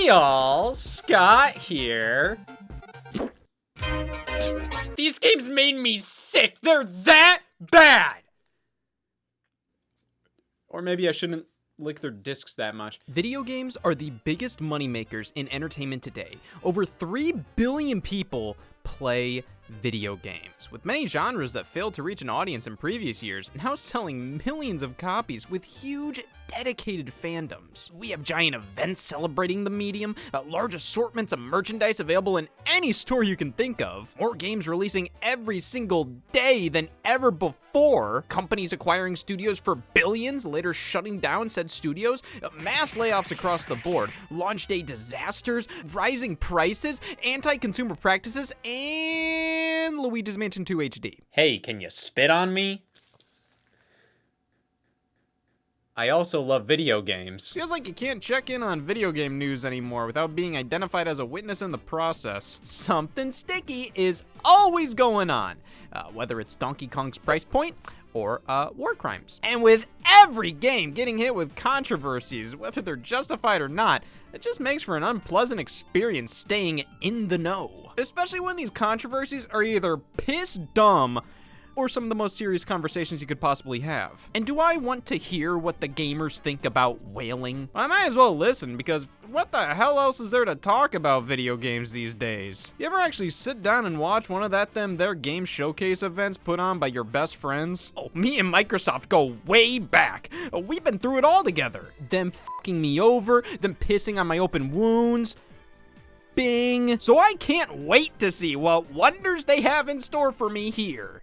Hey all, Scott here. These games made me sick. They're that bad. Or maybe I shouldn't lick their discs that much. Video games are the biggest moneymakers in entertainment today. Over 3 billion people play video games, with many genres that failed to reach an audience in previous years, now selling millions of copies with huge dedicated fandoms. We have giant events celebrating the medium, large assortments of merchandise available in any store you can think of, more games releasing every single day than ever before, companies acquiring studios for billions, later shutting down said studios, mass layoffs across the board, launch day disasters, rising prices, anti-consumer practices, and Luigi's Mansion 2 HD. Hey, can you spit on me? I also love video games. Feels like you can't check in on video game news anymore without being identified as a witness in the process. Something sticky is always going on, whether it's Donkey Kong's price point or war crimes. And with every game getting hit with controversies, whether they're justified or not, it just makes for an unpleasant experience staying in the know. Especially when these controversies are either piss dumb or some of the most serious conversations you could possibly have. And do I want to hear what the gamers think about whaling? I might as well listen, because what the hell else is there to talk about video games these days? You ever actually sit down and watch one of their game showcase events put on by your best friends? Oh, me and Microsoft go way back. We've been through it all together. Them fucking me over, them pissing on my open wounds. Bing. So I can't wait to see what wonders they have in store for me here.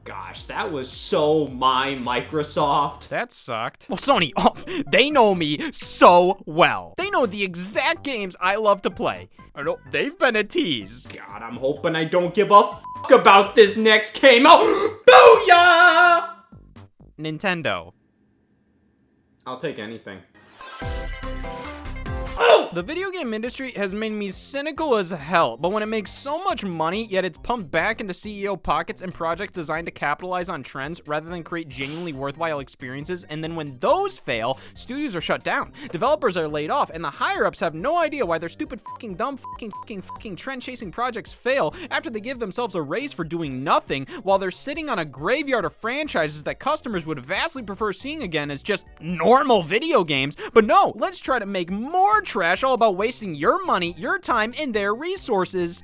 Gosh, that was so my Microsoft. That sucked. Well, Sony, they know me so well. They know the exact games I love to play. I know they've been a tease. God, I'm hoping I don't give a fuck about this next game. Oh, booyah! Nintendo. I'll take anything. The video game industry has made me cynical as hell, but when it makes so much money, yet it's pumped back into CEO pockets and projects designed to capitalize on trends rather than create genuinely worthwhile experiences, and then when those fail, studios are shut down, developers are laid off, and the higher-ups have no idea why their stupid fucking dumb fucking trend-chasing projects fail after they give themselves a raise for doing nothing, while they're sitting on a graveyard of franchises that customers would vastly prefer seeing again as just normal video games. But no, let's try to make more trash all about wasting your money, your time, and their resources.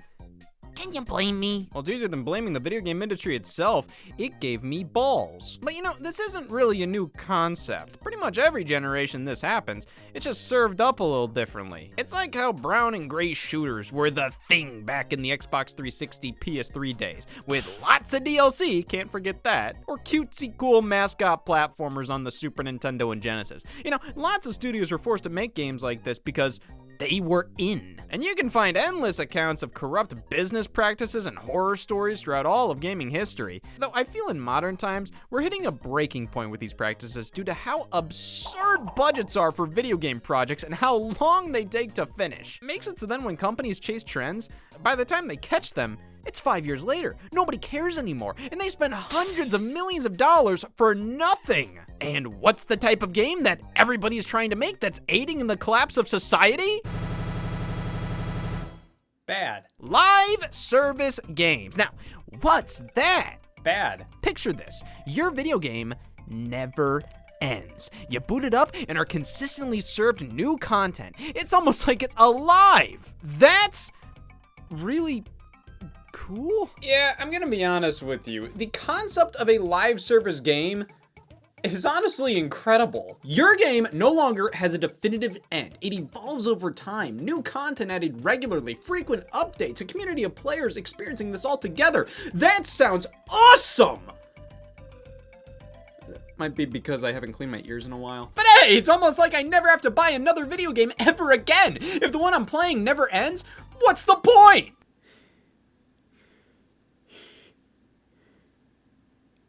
Can you blame me? Well, it's easier than blaming the video game industry itself. It gave me balls. But you know, this isn't really a new concept. Pretty much every generation this happens. It's just served up a little differently. It's like how brown and gray shooters were the thing back in the Xbox 360 PS3 days, with lots of DLC, can't forget that, or cutesy cool mascot platformers on the Super Nintendo and Genesis. You know, lots of studios were forced to make games like this because they were in. And you can find endless accounts of corrupt business practices and horror stories throughout all of gaming history. Though I feel in modern times, we're hitting a breaking point with these practices due to how absurd budgets are for video game projects and how long they take to finish. It makes it so then when companies chase trends, by the time they catch them, it's 5 years later. Nobody cares anymore, and they spend hundreds of millions of dollars for nothing. And what's the type of game that everybody is trying to make that's aiding in the collapse of society? Bad. Live service games. Now, what's that? Bad. Picture this. Your video game never ends. You boot it up and are consistently served new content. It's almost like it's alive. That's really cool. Yeah, I'm gonna be honest with you. The concept of a live service game is honestly incredible. Your game no longer has a definitive end. It evolves over time. New content added regularly, frequent updates, a community of players experiencing this all together. That sounds awesome! Might be because I haven't cleaned my ears in a while. But hey, it's almost like I never have to buy another video game ever again. If the one I'm playing never ends, what's the point?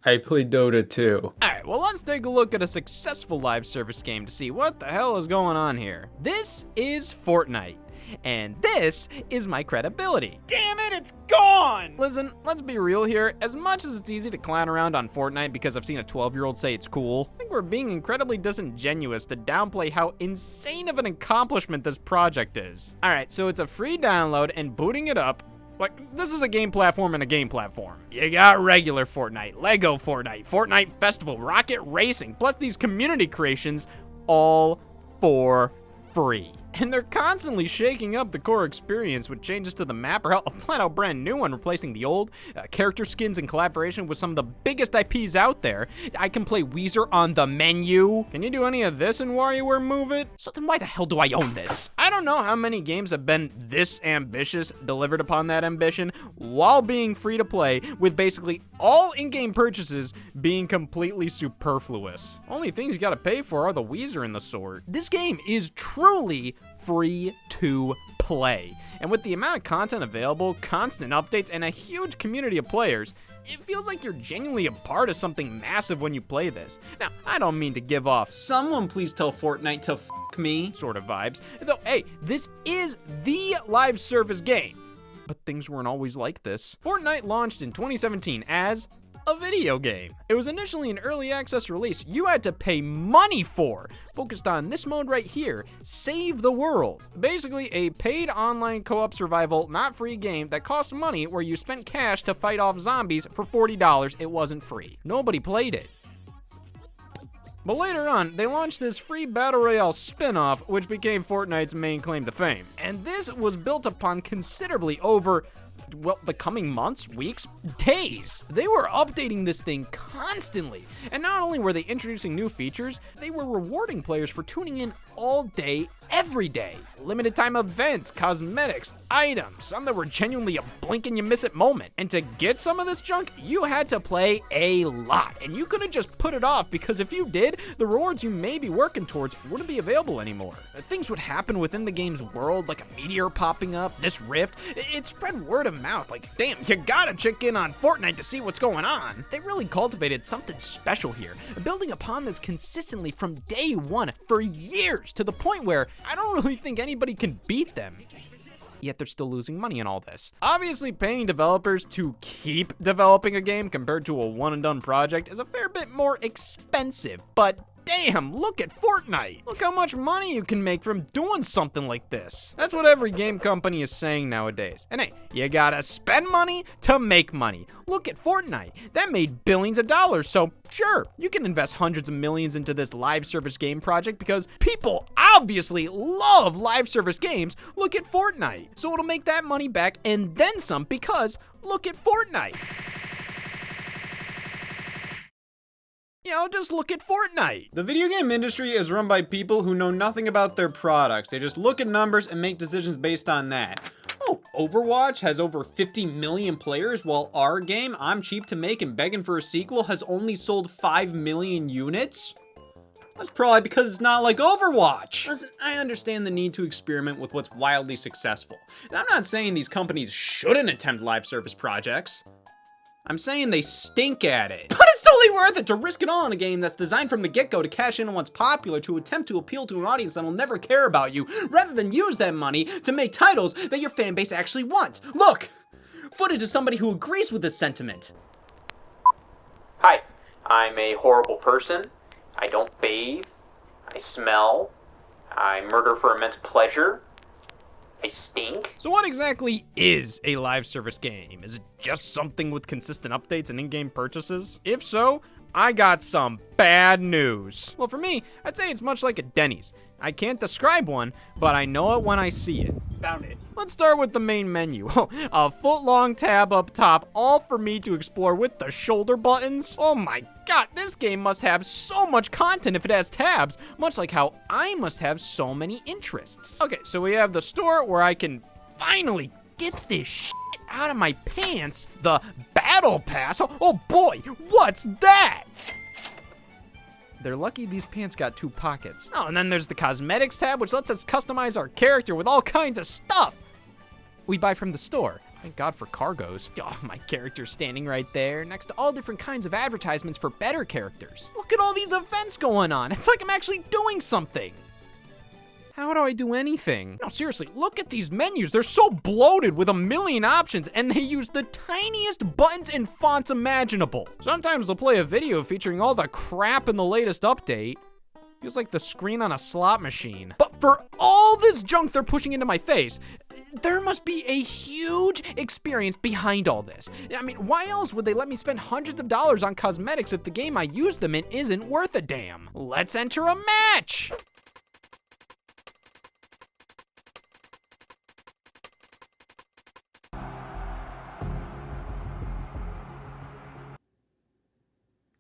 I play Dota too. Alright, well let's take a look at a successful live service game to see what the hell is going on here. This is Fortnite, and this is my credibility. Damn it, it's gone! Listen, let's be real here. As much as it's easy to clown around on Fortnite because I've seen a 12-year-old say it's cool, I think we're being incredibly disingenuous to downplay how insane of an accomplishment this project is. Alright, so it's a free download, and booting it up, like, this is a game platform and a game platform. You got regular Fortnite, Lego Fortnite, Fortnite Festival, Rocket Racing, plus these community creations, all for free. And they're constantly shaking up the core experience with changes to the map, or hell, a flat-out brand new one replacing the old, character skins in collaboration with some of the biggest IPs out there. I can play Weezer on the menu. Can you do any of this in WarioWare Move It? So then why the hell do I own this? I don't know how many games have been this ambitious, delivered upon that ambition, while being free to play, with basically all in-game purchases being completely superfluous. Only things you gotta pay for are the Weezer and the sort. This game is truly free to play. And with the amount of content available, constant updates, and a huge community of players, it feels like you're genuinely a part of something massive when you play this. Now, I don't mean to give off Someone please tell Fortnite to f me sort of vibes, though, hey, this is the live service game. But things weren't always like this. Fortnite launched in 2017 as a video game. It was initially an early access release you had to pay money for, focused on this mode right here, Save the World. Basically a paid online co-op survival, not free game that cost money where you spent cash to fight off zombies for $40. It wasn't free. Nobody played it. But later on, they launched this free Battle Royale spin-off, which became Fortnite's main claim to fame. And this was built upon considerably over, well, the coming months, weeks, days. They were updating this thing constantly. And not only were they introducing new features, they were rewarding players for tuning in all day, every day. Limited time events, cosmetics, items, some that were genuinely a blink and you miss it moment. And to get some of this junk, you had to play a lot. And you couldn't just put it off, because if you did, the rewards you may be working towards wouldn't be available anymore. Things would happen within the game's world, like a meteor popping up, this rift. It spread word of mouth, like, damn, you gotta check in on Fortnite to see what's going on. They really cultivated something special here, building upon this consistently from day one for years, to the point where I don't really think anybody can beat them. Yet they're still losing money in all this. Obviously, paying developers to keep developing a game compared to a one-and-done project is a fair bit more expensive, but damn, look at Fortnite. Look how much money you can make from doing something like this. That's what every game company is saying nowadays. And hey, you gotta spend money to make money. Look at Fortnite. That made billions of dollars, so sure, you can invest hundreds of millions into this live service game project because people obviously love live service games. Look at Fortnite. So it'll make that money back and then some, because look at Fortnite. You know, just look at Fortnite. The video game industry is run by people who know nothing about their products. They just look at numbers and make decisions based on that. Oh, Overwatch has over 50 million players, while our game, I'm Cheap to Make and Begging for a Sequel, has only sold 5 million units? That's probably because it's not like Overwatch. Listen, I understand the need to experiment with what's wildly successful. I'm not saying these companies shouldn't attempt live service projects. I'm saying they stink at it. But it's totally worth it to risk it all in a game that's designed from the get-go to cash in on what's popular, to attempt to appeal to an audience that'll never care about you, rather than use that money to make titles that your fan base actually wants. Look! Footage of somebody who agrees with this sentiment. Hi, I'm a horrible person. I don't bathe. I smell. I murder for immense pleasure. I stink. So what exactly is a live service game? Is it just something with consistent updates and in-game purchases? If so, I got some bad news. Well, for me, I'd say it's much like a Denny's. I can't describe one, but I know it when I see it. Found it. Let's start with the main menu. A foot-long tab up top, all for me to explore with the shoulder buttons. Oh my god, this game must have so much content if it has tabs, much like how I must have so many interests. Okay, so we have the store where I can finally get this shit out of my pants. The battle pass. Oh boy, what's that? They're lucky these pants got 2 pockets. Oh, and then there's the cosmetics tab, which lets us customize our character with all kinds of stuff we buy from the store. Thank God for cargos. Oh, my character's standing right there next to all different kinds of advertisements for better characters. Look at all these events going on. It's like I'm actually doing something. How do I do anything? No, seriously, look at these menus. They're so bloated with a million options, and they use the tiniest buttons and fonts imaginable. Sometimes they'll play a video featuring all the crap in the latest update. Feels like the screen on a slot machine. But for all this junk they're pushing into my face, there must be a huge experience behind all this. I mean, why else would they let me spend hundreds of dollars on cosmetics if the game I use them in isn't worth a damn? Let's enter a match!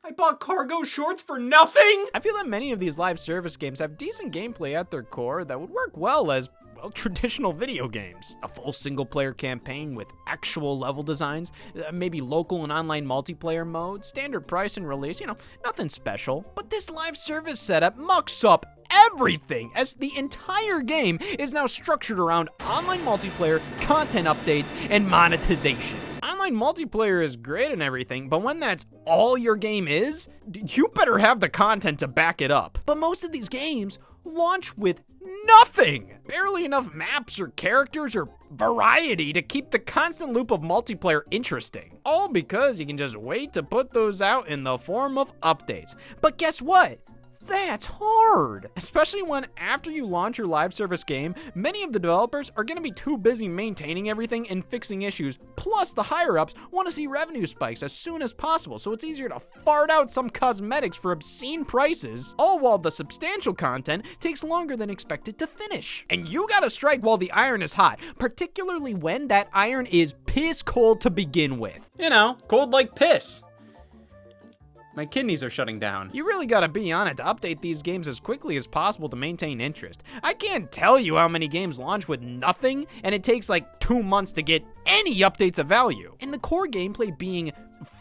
I bought cargo shorts for nothing? I feel that many of these live service games have decent gameplay at their core that would work well as, well, traditional video games. A full single-player campaign with actual level designs, maybe local and online multiplayer mode, standard price and release, nothing special. But this live service setup mucks up everything, as the entire game is now structured around online multiplayer, content updates, and monetization. Online multiplayer is great and everything, but when that's all your game is, you better have the content to back it up. But most of these games launch with nothing! Barely enough maps or characters or variety to keep the constant loop of multiplayer interesting. All because you can just wait to put those out in the form of updates. But guess what? That's hard, especially when after you launch your live service game, many of the developers are gonna be too busy maintaining everything and fixing issues, plus the higher ups wanna see revenue spikes as soon as possible, so it's easier to fart out some cosmetics for obscene prices, all while the substantial content takes longer than expected to finish. And you gotta strike while the iron is hot, particularly when that iron is piss cold to begin with. Cold like piss. My kidneys are shutting down. You really gotta be on it to update these games as quickly as possible to maintain interest. I can't tell you how many games launch with nothing, and it takes like 2 months to get any updates of value. And the core gameplay being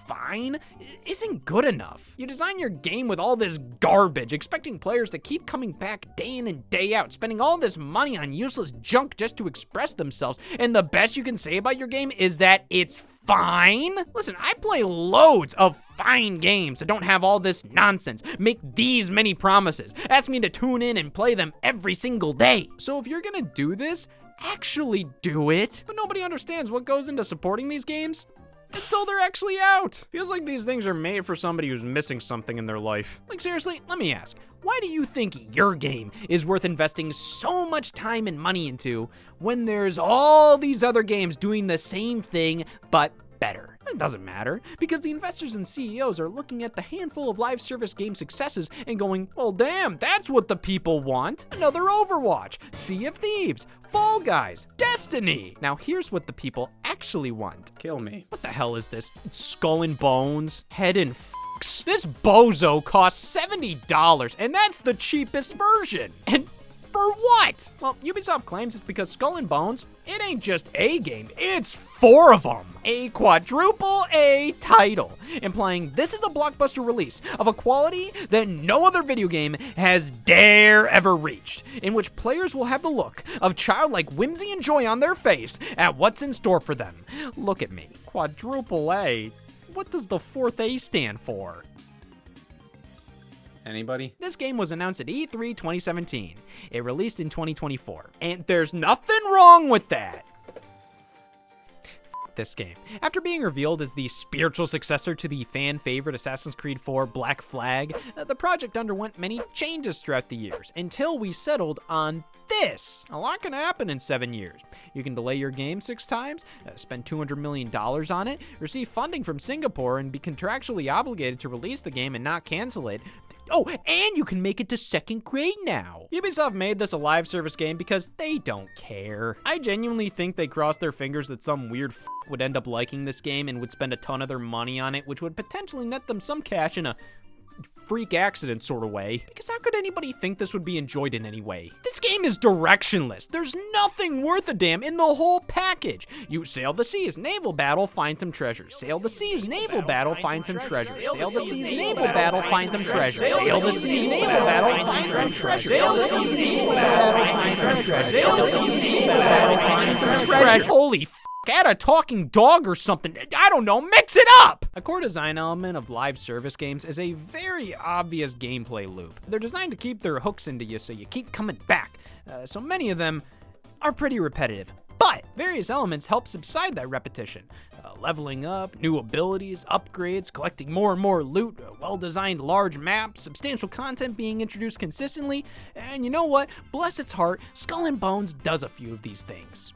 fine isn't good enough. You design your game with all this garbage, expecting players to keep coming back day in and day out, spending all this money on useless junk just to express themselves, and the best you can say about your game is that it's fine? Listen, I play loads of fine games that don't have all this nonsense, make these many promises, ask me to tune in and play them every single day. So if you're gonna do this, actually do it. But nobody understands what goes into supporting these games until they're actually out. Feels like these things are made for somebody who's missing something in their life. Like seriously, let me ask, why do you think your game is worth investing so much time and money into when there's all these other games doing the same thing but better? It doesn't matter, because the investors and CEOs are looking at the handful of live service game successes and going, well damn, that's what the people want. Another Overwatch, Sea of Thieves, Fall Guys, Destiny. Now here's what the people actually want. Kill me. What the hell is this? Skull and Bones? Head and f***s? This bozo costs $70, and that's the cheapest version. And for what? Well, Ubisoft claims it's because Skull and Bones, it ain't just a game, it's 4 of them. A quadruple A title, implying this is a blockbuster release of a quality that no other video game has dare ever reached, in which players will have the look of childlike whimsy and joy on their face at what's in store for them. Look at me. Quadruple A? What does the 4th A stand for? Anybody? This game was announced at E3 2017. It released in 2024. And there's nothing wrong with that. This game. After being revealed as the spiritual successor to the fan-favorite Assassin's Creed 4 Black Flag, the project underwent many changes throughout the years until we settled on this. A lot can happen in 7 years. You can delay your game 6 times, spend $200 million on it, receive funding from Singapore, and be contractually obligated to release the game and not cancel it. Oh, and you can make it to 2nd grade now. Ubisoft made this a live service game because they don't care. I genuinely think they crossed their fingers that some weird would end up liking this game and would spend a ton of their money on it, which would potentially net them some cash in a freak accident sort of way. Because how could anybody think this would be enjoyed in any way? This game is directionless. There's nothing worth a damn in the whole package. You sail the seas, naval battle, find some treasures. Sail the seas, naval battle, find some treasures. Sail the seas, naval battle, find some treasures. Sail the seas, naval battle, find some treasures. Sail the seas, naval battle, find some treasures. Sail the seas, naval battle, find some treasures. Holy add a talking dog or something. I don't know, mix it up! A core design element of live service games is a very obvious gameplay loop. They're designed to keep their hooks into you so you keep coming back. So many of them are pretty repetitive. But various elements help subside that repetition. Leveling up, new abilities, upgrades, collecting more and more loot, well-designed large maps, substantial content being introduced consistently, and you know what? Bless its heart, Skull and Bones does a few of these things.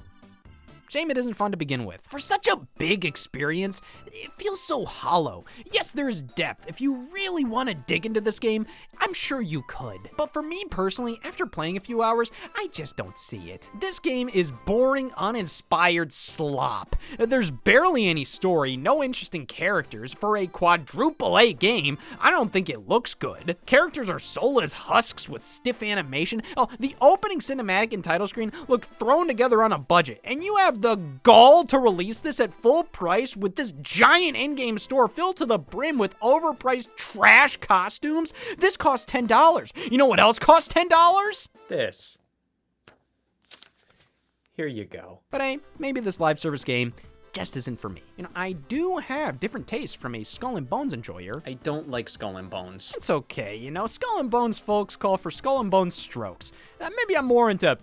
Shame it isn't fun to begin with. For such a big experience, it feels so hollow. Yes, there is depth. If you really want to dig into this game, I'm sure you could. But for me personally, after playing a few hours, I just don't see it. This game is boring, uninspired slop. There's barely any story, no interesting characters. For a quadruple A game, I don't think it looks good. Characters are soulless husks with stiff animation. Oh, the opening cinematic and title screen look thrown together on a budget, and you have the gall to release this at full price with this giant in-game store filled to the brim with overpriced trash costumes? This costs $10. You know what else costs $10? This. Here you go. But hey, maybe this live service game just isn't for me. You know, I do have different tastes from a Skull and Bones enjoyer. I don't like Skull and Bones. It's okay, you know, Skull and Bones folks call for Skull and Bones strokes. Maybe I'm more into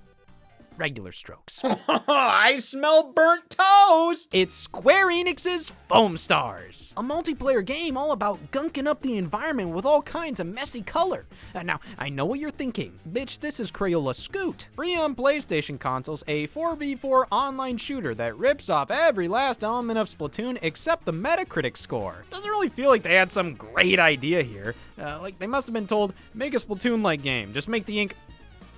regular strokes. I smell burnt toast! It's Square Enix's Foam Stars, a multiplayer game all about gunking up the environment with all kinds of messy color. Now, I know what you're thinking. Bitch, this is Crayola Scoot. Free on PlayStation consoles, a 4v4 online shooter that rips off every last element of Splatoon except the Metacritic score. Doesn't really feel like they had some great idea here. Like, they must have been told, make a Splatoon-like game. Just make the ink...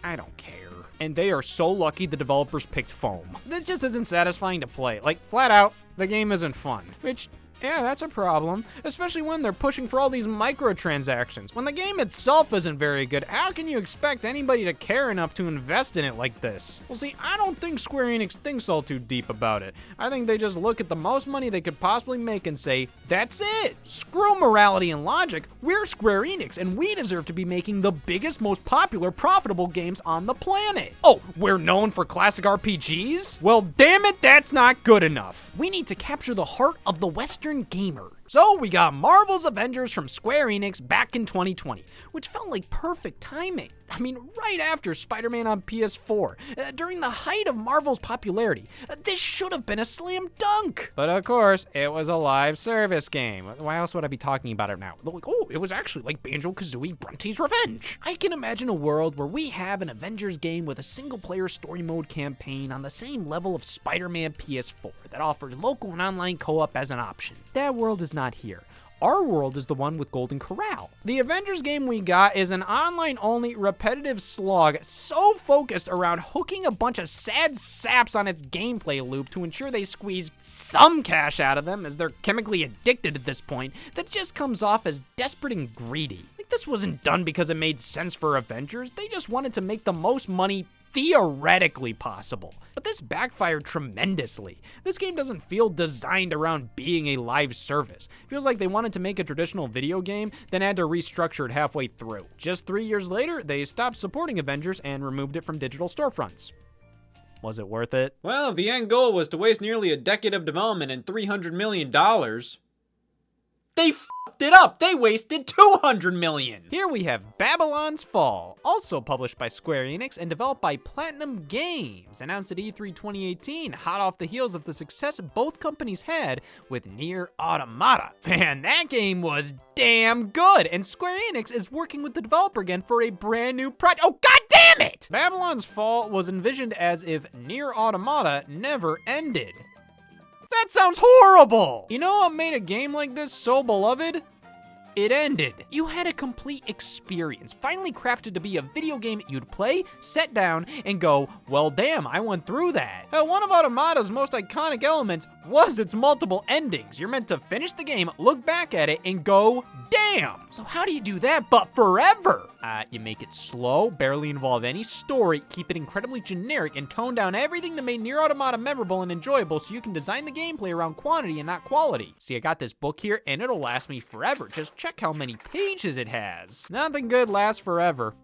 I don't care. And they are so lucky the developers picked foam. This just isn't satisfying to play. Like, flat out, the game isn't fun. Which, yeah, that's a problem. Especially when they're pushing for all these microtransactions. When the game itself isn't very good, how can you expect anybody to care enough to invest in it like this? Well, see, I don't think Square Enix thinks all too deep about it. I think they just look at the most money they could possibly make and say, that's it! Screw morality and logic, we're Square Enix, and we deserve to be making the biggest, most popular, profitable games on the planet. Oh, we're known for classic RPGs? Well, damn it, that's not good enough. We need to capture the heart of the Western gamer. So we got Marvel's Avengers from Square Enix back in 2020, which felt like perfect timing. I mean, right after Spider-Man on PS4, during the height of Marvel's popularity. This should have been a slam dunk. But of course, it was a live service game. Why else would I be talking about it now? Like, oh, it was actually like Banjo-Kazooie Grunty's Revenge. I can imagine a world where we have an Avengers game with a single-player story mode campaign on the same level of Spider-Man PS4 that offers local and online co-op as an option. That world is not here. Our world is the one with Golden Corral. The Avengers game we got is an online-only repetitive slog so focused around hooking a bunch of sad saps on its gameplay loop to ensure they squeeze some cash out of them as they're chemically addicted at this point that just comes off as desperate and greedy. Like, this wasn't done because it made sense for Avengers. They just wanted to make the most money theoretically possible. But this backfired tremendously. This game doesn't feel designed around being a live service. It feels like they wanted to make a traditional video game, then had to restructure it halfway through. Just 3 years later, they stopped supporting Avengers and removed it from digital storefronts. Was it worth it? Well, if the end goal was to waste nearly a decade of development and $300 million, they f***ed it up. They wasted $200 million. Here we have Babylon's Fall, also published by Square Enix and developed by Platinum Games, announced at E3 2018, hot off the heels of the success both companies had with Nier Automata. Man, that game was damn good, and Square Enix is working with the developer again for a brand new project. Oh, god damn it! Babylon's Fall was envisioned as if Nier Automata never ended. That sounds horrible! You know what made a game like this so beloved? It ended. You had a complete experience, finally crafted to be a video game you'd play, set down, and go, well damn, I went through that. One of Automata's most iconic elements was its multiple endings. You're meant to finish the game, look back at it, and go, damn. So how do you do that, but forever? You make it slow, barely involve any story, keep it incredibly generic, and tone down everything that made Nier Automata memorable and enjoyable so you can design the gameplay around quantity and not quality. See, I got this book here, and it'll last me forever. Just check how many pages it has. Nothing good lasts forever,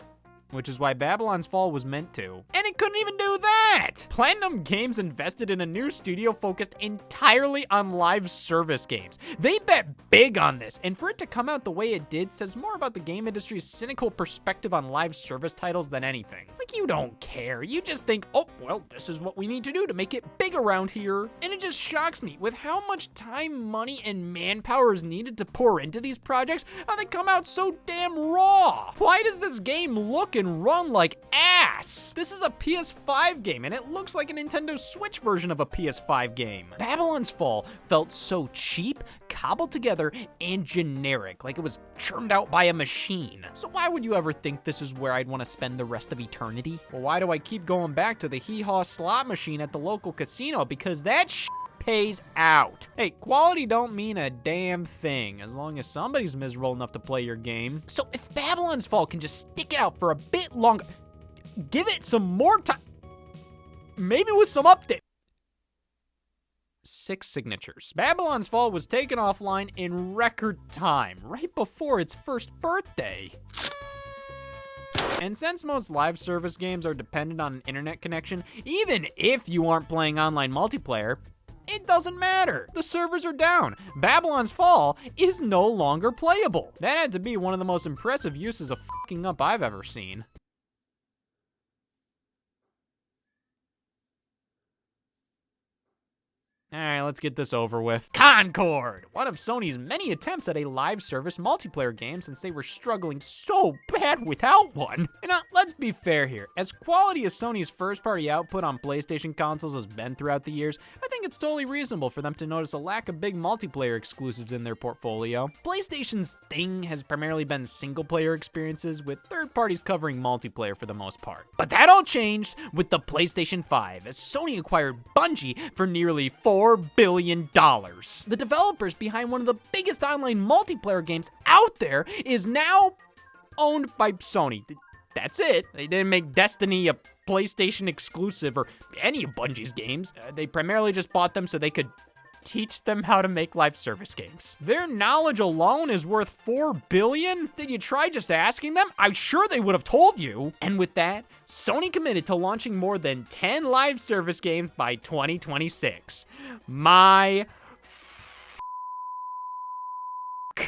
which is why Babylon's Fall was meant to. And it couldn't even do that. Platinum Games invested in a new studio focused entirely on live service games. They bet big on this, and for it to come out the way it did says more about the game industry's cynical perspective on live service titles than anything. Like, you don't care. You just think, oh, well, this is what we need to do to make it big around here. And it just shocks me with how much time, money, and manpower is needed to pour into these projects, how they come out so damn raw. Why does this game look and run like ass? This is a PS5 game, and it looks like a Nintendo Switch version of a PS5 game. Babylon's Fall felt so cheap, cobbled together, and generic, like it was churned out by a machine. So why would you ever think this is where I'd want to spend the rest of eternity? Well, why do I keep going back to the hee-haw slot machine at the local casino? Because that pays out. Hey, quality don't mean a damn thing as long as somebody's miserable enough to play your game. So if Babylon's Fall can just stick it out for a bit longer, give it some more time, maybe with some update. 6 signatures. Babylon's Fall was taken offline in record time, right before its first birthday. And since most live service games are dependent on an internet connection, even if you aren't playing online multiplayer, it doesn't matter. The servers are down. Babylon's Fall is no longer playable. That had to be one of the most impressive uses of fucking up I've ever seen. Alright, let's get this over with. Concord! One of Sony's many attempts at a live service multiplayer game since they were struggling so bad without one. You know, let's be fair here. As quality as Sony's first-party output on PlayStation consoles has been throughout the years, I think it's totally reasonable for them to notice a lack of big multiplayer exclusives in their portfolio. PlayStation's thing has primarily been single-player experiences, with third parties covering multiplayer for the most part. But that all changed with the PlayStation 5, as Sony acquired Bungie for nearly $4 billion. The developers behind one of the biggest online multiplayer games out there is now owned by Sony. That's it. They didn't make Destiny a PlayStation exclusive or any of Bungie's games. They primarily just bought them so they could teach them how to make live service games. Their knowledge alone is worth $4 billion? Did you try just asking them? I'm sure they would have told you. And with that, Sony committed to launching more than 10 live service games by 2026.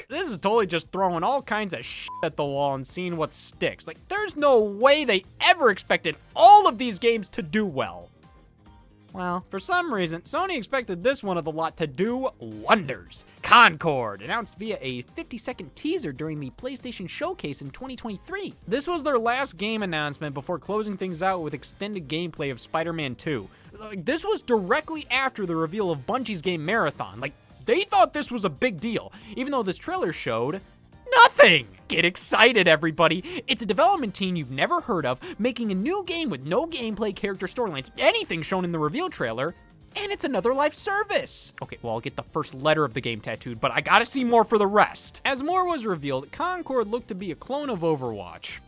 This is totally just throwing all kinds of shit at the wall and seeing what sticks. Like, there's no way they ever expected all of these games to do well. Well, for some reason, Sony expected this one of the lot to do wonders. Concord, announced via a 50-second teaser during the PlayStation Showcase in 2023. This was their last game announcement before closing things out with extended gameplay of Spider-Man 2. This was directly after the reveal of Bungie's game Marathon. Like, they thought this was a big deal, even though this trailer showed nothing. Get excited, everybody. It's a development team you've never heard of, making a new game with no gameplay, character, storylines, anything shown in the reveal trailer, and it's another live service. Okay, well, I'll get the first letter of the game tattooed, but I gotta see more for the rest. As more was revealed, Concord looked to be a clone of Overwatch.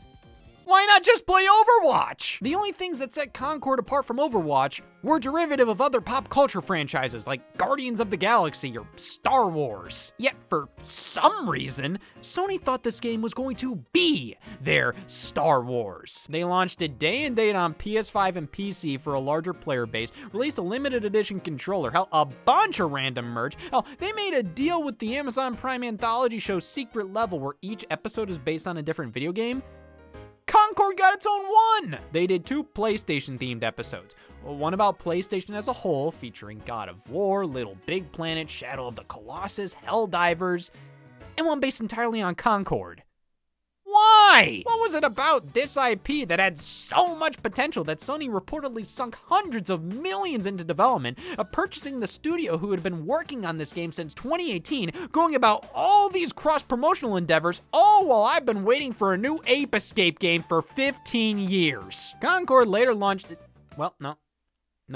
Why not just play Overwatch? The only things that set Concord apart from Overwatch were derivative of other pop culture franchises like Guardians of the Galaxy or Star Wars. Yet for some reason, Sony thought this game was going to be their Star Wars. They launched it day and date on PS5 and PC for a larger player base, released a limited edition controller, hell, a bunch of random merch. Hell, they made a deal with the Amazon Prime anthology show Secret Level, where each episode is based on a different video game. Concord got its own one! They did 2 PlayStation-themed episodes. One about PlayStation as a whole, featuring God of War, Little Big Planet, Shadow of the Colossus, Helldivers, and one based entirely on Concord. Why? What was it about this IP that had so much potential that Sony reportedly sunk hundreds of millions into development, purchasing the studio who had been working on this game since 2018, going about all these cross-promotional endeavors, all while I've been waiting for a new Ape Escape game for 15 years? Concord later launched... Well, no,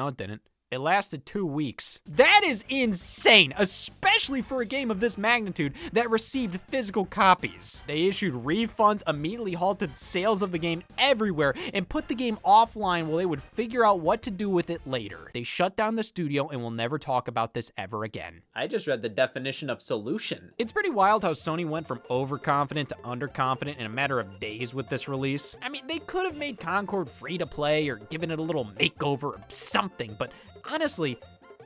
it didn't. It lasted 2 weeks. That is insane, especially for a game of this magnitude that received physical copies. They issued refunds, immediately halted sales of the game everywhere, and put the game offline while they would figure out what to do with it later. They shut down the studio and will never talk about this ever again. I just read the definition of solution. It's pretty wild how Sony went from overconfident to underconfident in a matter of days with this release. I mean, they could have made Concord free to play or given it a little makeover or something, but honestly,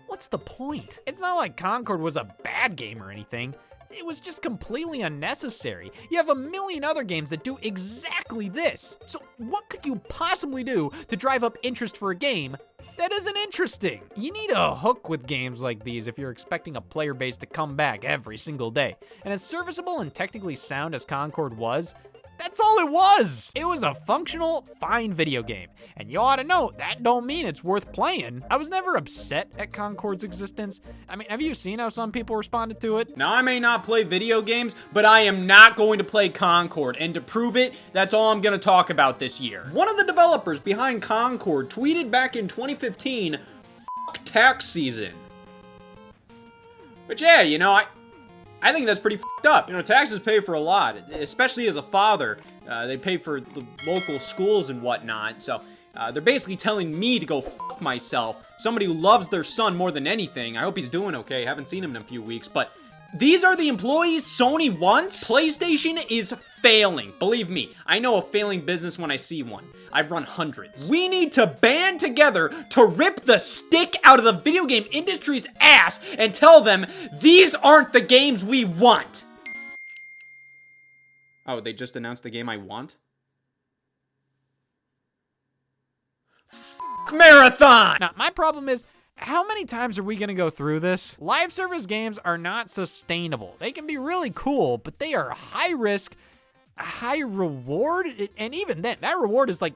what's the point? It's not like Concord was a bad game or anything. It was just completely unnecessary. You have a million other games that do exactly this. So what could you possibly do to drive up interest for a game that isn't interesting? You need a hook with games like these if you're expecting a player base to come back every single day. And as serviceable and technically sound as Concord was, that's all it was. It was a functional, fine video game. And you ought to know, that don't mean it's worth playing. I was never upset at Concord's existence. I mean, have you seen how some people responded to it? Now, I may not play video games, but I am not going to play Concord. And to prove it, that's all I'm going to talk about this year. One of the developers behind Concord tweeted back in 2015, "F*** tax season." But yeah, you know, I think that's pretty f***ed up. You know, taxes pay for a lot, especially as a father. They pay for the local schools and whatnot, so they're basically telling me to go f*** myself. Somebody who loves their son more than anything. I hope he's doing okay. Haven't seen him in a few weeks, but these are the employees Sony wants? PlayStation is failing. Believe me, I know a failing business when I see one. I've run hundreds. We need to band together to rip the stick out of the video game industry's ass and tell them these aren't the games we want. Oh, they just announced the game I want? F*** Marathon! Now, my problem is, how many times are we gonna go through this? Live service games are not sustainable. They can be really cool, but they are high risk, high reward, and even then, that reward is like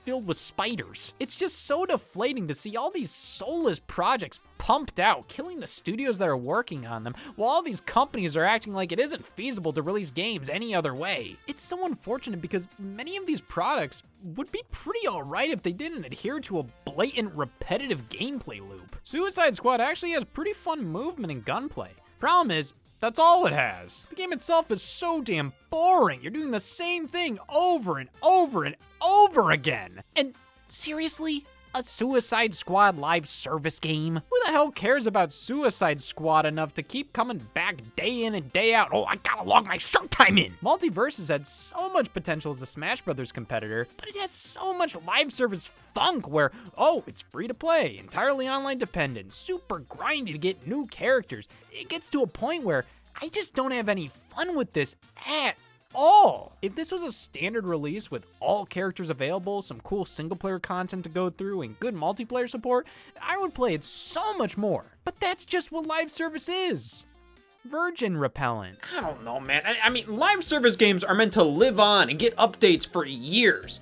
filled with spiders. It's just so deflating to see all these soulless projects pumped out, killing the studios that are working on them, while all these companies are acting like it isn't feasible to release games any other way. It's so unfortunate because many of these products would be pretty alright if they didn't adhere to a blatant, repetitive gameplay loop. Suicide Squad actually has pretty fun movement and gunplay. Problem is, that's all it has. The game itself is so damn boring. You're doing the same thing over and over and over again. And seriously? A Suicide Squad live service game? Who the hell cares about Suicide Squad enough to keep coming back day in and day out? Oh, I gotta log my showtime in. Multiverses had so much potential as a Smash Brothers competitor, but it has so much live service funk where, oh, it's free to play, entirely online dependent, super grindy to get new characters. It gets to a point where I just don't have any fun with this at all. If this was a standard release with all characters available, some cool single player content to go through, and good multiplayer support, I would play it so much more. But that's just what live service is. Virgin repellent. I don't know, man. I mean, live service games are meant to live on and get updates for years.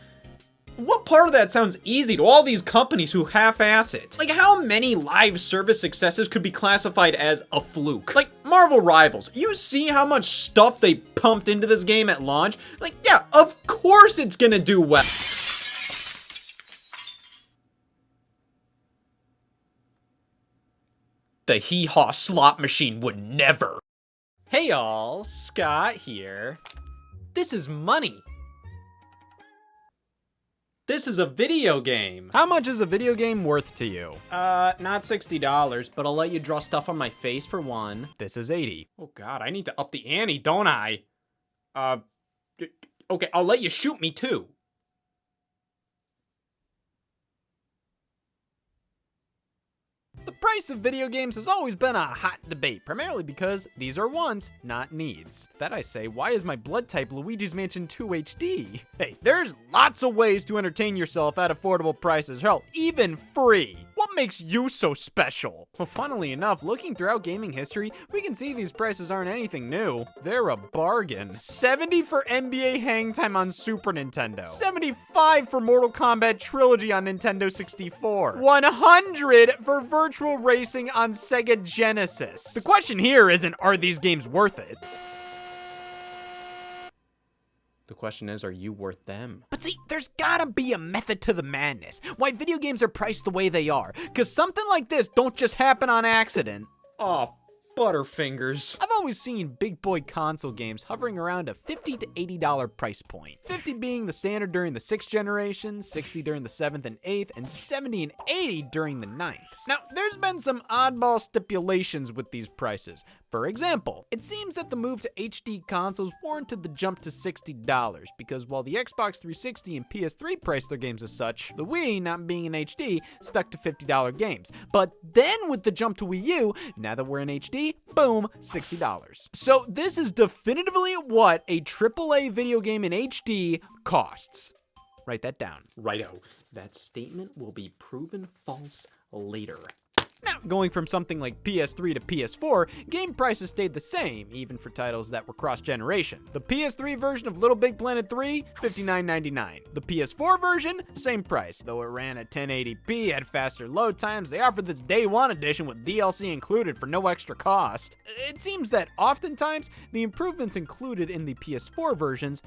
What part of that sounds easy to all these companies who half-ass it? Like, how many live service successes could be classified as a fluke? Like, Marvel Rivals. You see how much stuff they pumped into this game at launch? Like, yeah, of course it's gonna do well. The hee-haw slot machine would never. Hey y'all, Scott here. This is money. This is a video game. How much is a video game worth to you? Not $60, but I'll let you draw stuff on my face for one. This is 80. Oh God, I need to up the ante, don't I? Okay, I'll let you shoot me too. The price of video games has always been a hot debate, primarily because these are wants, not needs. That I say, why is my blood type Luigi's Mansion 2 HD? Hey, there's lots of ways to entertain yourself at affordable prices, hell, even free. What makes you so special? Well, funnily enough, looking throughout gaming history, we can see these prices aren't anything new. They're a bargain. $70 for NBA Hang Time on Super Nintendo. $75 for Mortal Kombat Trilogy on Nintendo 64. $100 for Virtual Racing on Sega Genesis. The question here isn't, are these games worth it? The question is, are you worth them? But see, there's gotta be a method to the madness. Why video games are priced the way they are. Cause something like this don't just happen on accident. Oh, Butterfingers. I've always seen big boy console games hovering around a $50 to $80 price point. 50 being the standard during the 6th generation, 60 during the 7th and 8th, and 70 and 80 during the 9th. Now, there's been some oddball stipulations with these prices. For example, it seems that the move to HD consoles warranted the jump to $60, because while the Xbox 360 and PS3 priced their games as such, the Wii, not being in HD, stuck to $50 games. But then with the jump to Wii U, now that we're in HD, boom, $60. So this is definitively what a AAA video game in HD costs. Write that down. Righto. That statement will be proven false later. Now, going from something like PS3 to PS4, game prices stayed the same, even for titles that were cross-generation. The PS3 version of Little Big Planet 3, $59.99. The PS4 version, same price, though it ran at 1080p, had faster load times. They offered this Day 1 edition with DLC included for no extra cost. It seems that oftentimes, the improvements included in the PS4 versions,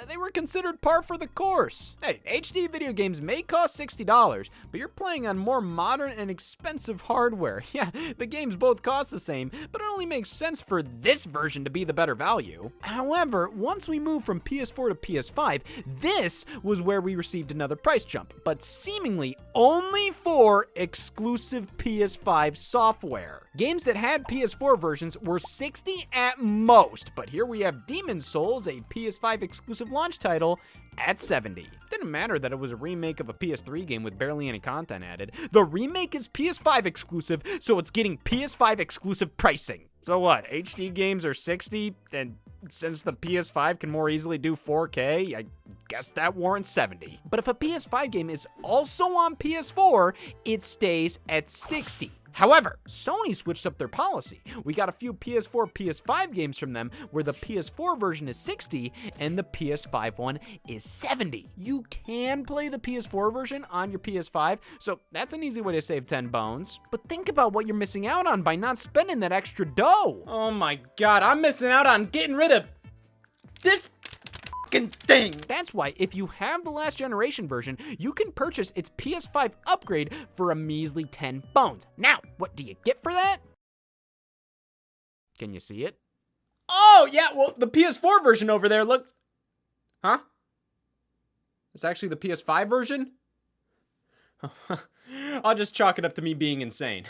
they were considered par for the course. Hey, HD video games may cost $60, but you're playing on more modern and expensive hardware. Yeah, the games both cost the same, but it only makes sense for this version to be the better value. However, once we moved from PS4 to PS5, this was where we received another price jump, but seemingly only for exclusive PS5 software. Games that had PS4 versions were $60 at most, but here we have Demon's Souls, a PS5 exclusive launch title, at $70. Didn't matter that it was a remake of a PS3 game with barely any content added. The remake is PS5 exclusive, so it's getting PS5 exclusive pricing. So what, HD games are $60, and since the PS5 can more easily do 4K, I guess that warrants $70. But if a PS5 game is also on PS4, it stays at $60. However, Sony switched up their policy. We got a few PS4, PS5 games from them where the PS4 version is $60 and the PS5 one is $70. You can play the PS4 version on your PS5, so that's an easy way to save 10 bones. But think about what you're missing out on by not spending that extra dough. Oh my god, I'm missing out on getting rid of this thing. That's why if you have the last generation version, you can purchase its PS5 upgrade for a measly 10 bones. Now, what do you get for that? Can you see it? Oh, yeah, well, the PS4 version over there looks... Huh? It's actually the PS5 version? I'll just chalk it up to me being insane.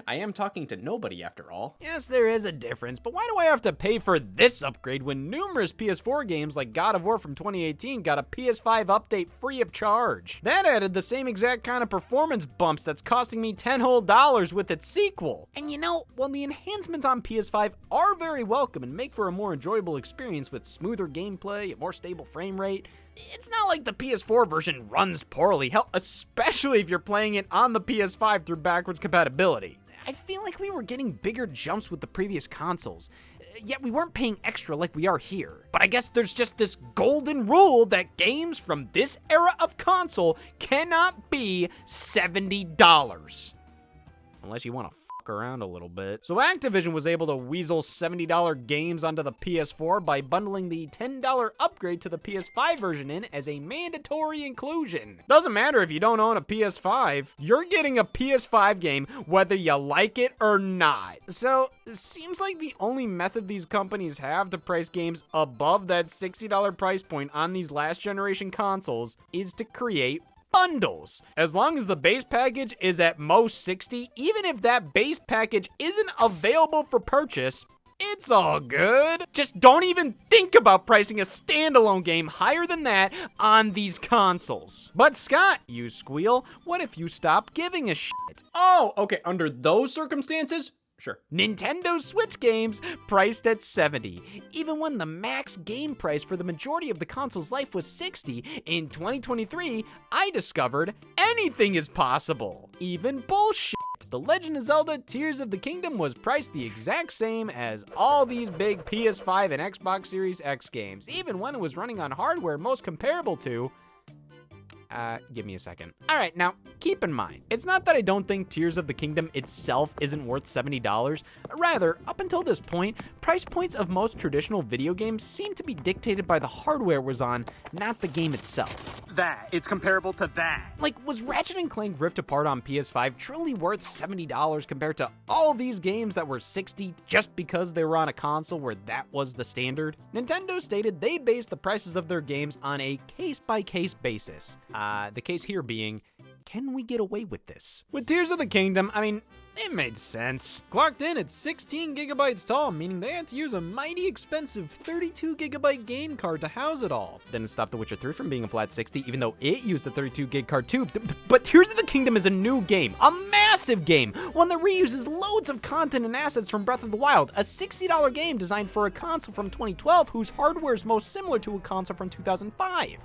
I am talking to nobody after all. Yes, there is a difference, but why do I have to pay for this upgrade when numerous PS4 games like God of War from 2018 got a PS5 update free of charge? That added the same exact kind of performance bumps that's costing me $10 whole with its sequel. And you know, while the enhancements on PS5 are very welcome and make for a more enjoyable experience with smoother gameplay, a more stable frame rate, it's not like the PS4 version runs poorly, hell, especially if you're playing it on the PS5 through backwards compatibility. I feel like we were getting bigger jumps with the previous consoles, yet we weren't paying extra like we are here. But I guess there's just this golden rule that games from this era of console cannot be $70. Unless you want to around a little bit. So Activision was able to weasel $70 games onto the PS4 by bundling the $10 upgrade to the PS5 version in as a mandatory inclusion. Doesn't matter if you don't own a PS5, you're getting a PS5 game whether you like it or not. So it seems like the only method these companies have to price games above that $60 price point on these last generation consoles is to create bundles. As long as the base package is at most $60, even if that base package isn't available for purchase, it's all good. Just don't even think about pricing a standalone game higher than that on these consoles. But Scott, you squeal, what if you stop giving a shit? Oh, okay, under those circumstances, sure. Nintendo Switch games priced at $70. Even when the max game price for the majority of the console's life was $60, in 2023, I discovered anything is possible. Even bullshit. The Legend of Zelda Tears of the Kingdom was priced the exact same as all these big PS5 and Xbox Series X games, even when it was running on hardware most comparable to Give me a second. All right, now, keep in mind, it's not that I don't think Tears of the Kingdom itself isn't worth $70. Rather, up until this point, price points of most traditional video games seem to be dictated by the hardware it was on, not the game itself. It's comparable to that. Like, was Ratchet & Clank Rift Apart on PS5 truly worth $70 compared to all these games that were $60 just because they were on a console where that was the standard? Nintendo stated they based the prices of their games on a case-by-case basis. The case here being, can we get away with this? With Tears of the Kingdom, I mean, it made sense. Clocked in at 16 gigabytes tall, meaning they had to use a mighty expensive 32 gigabyte game card to house it all. Didn't stop The Witcher 3 from being a flat 60, even though it used a 32 gig card too. But Tears of the Kingdom is a new game, a massive game, one that reuses loads of content and assets from Breath of the Wild, a $60 game designed for a console from 2012 whose hardware is most similar to a console from 2005.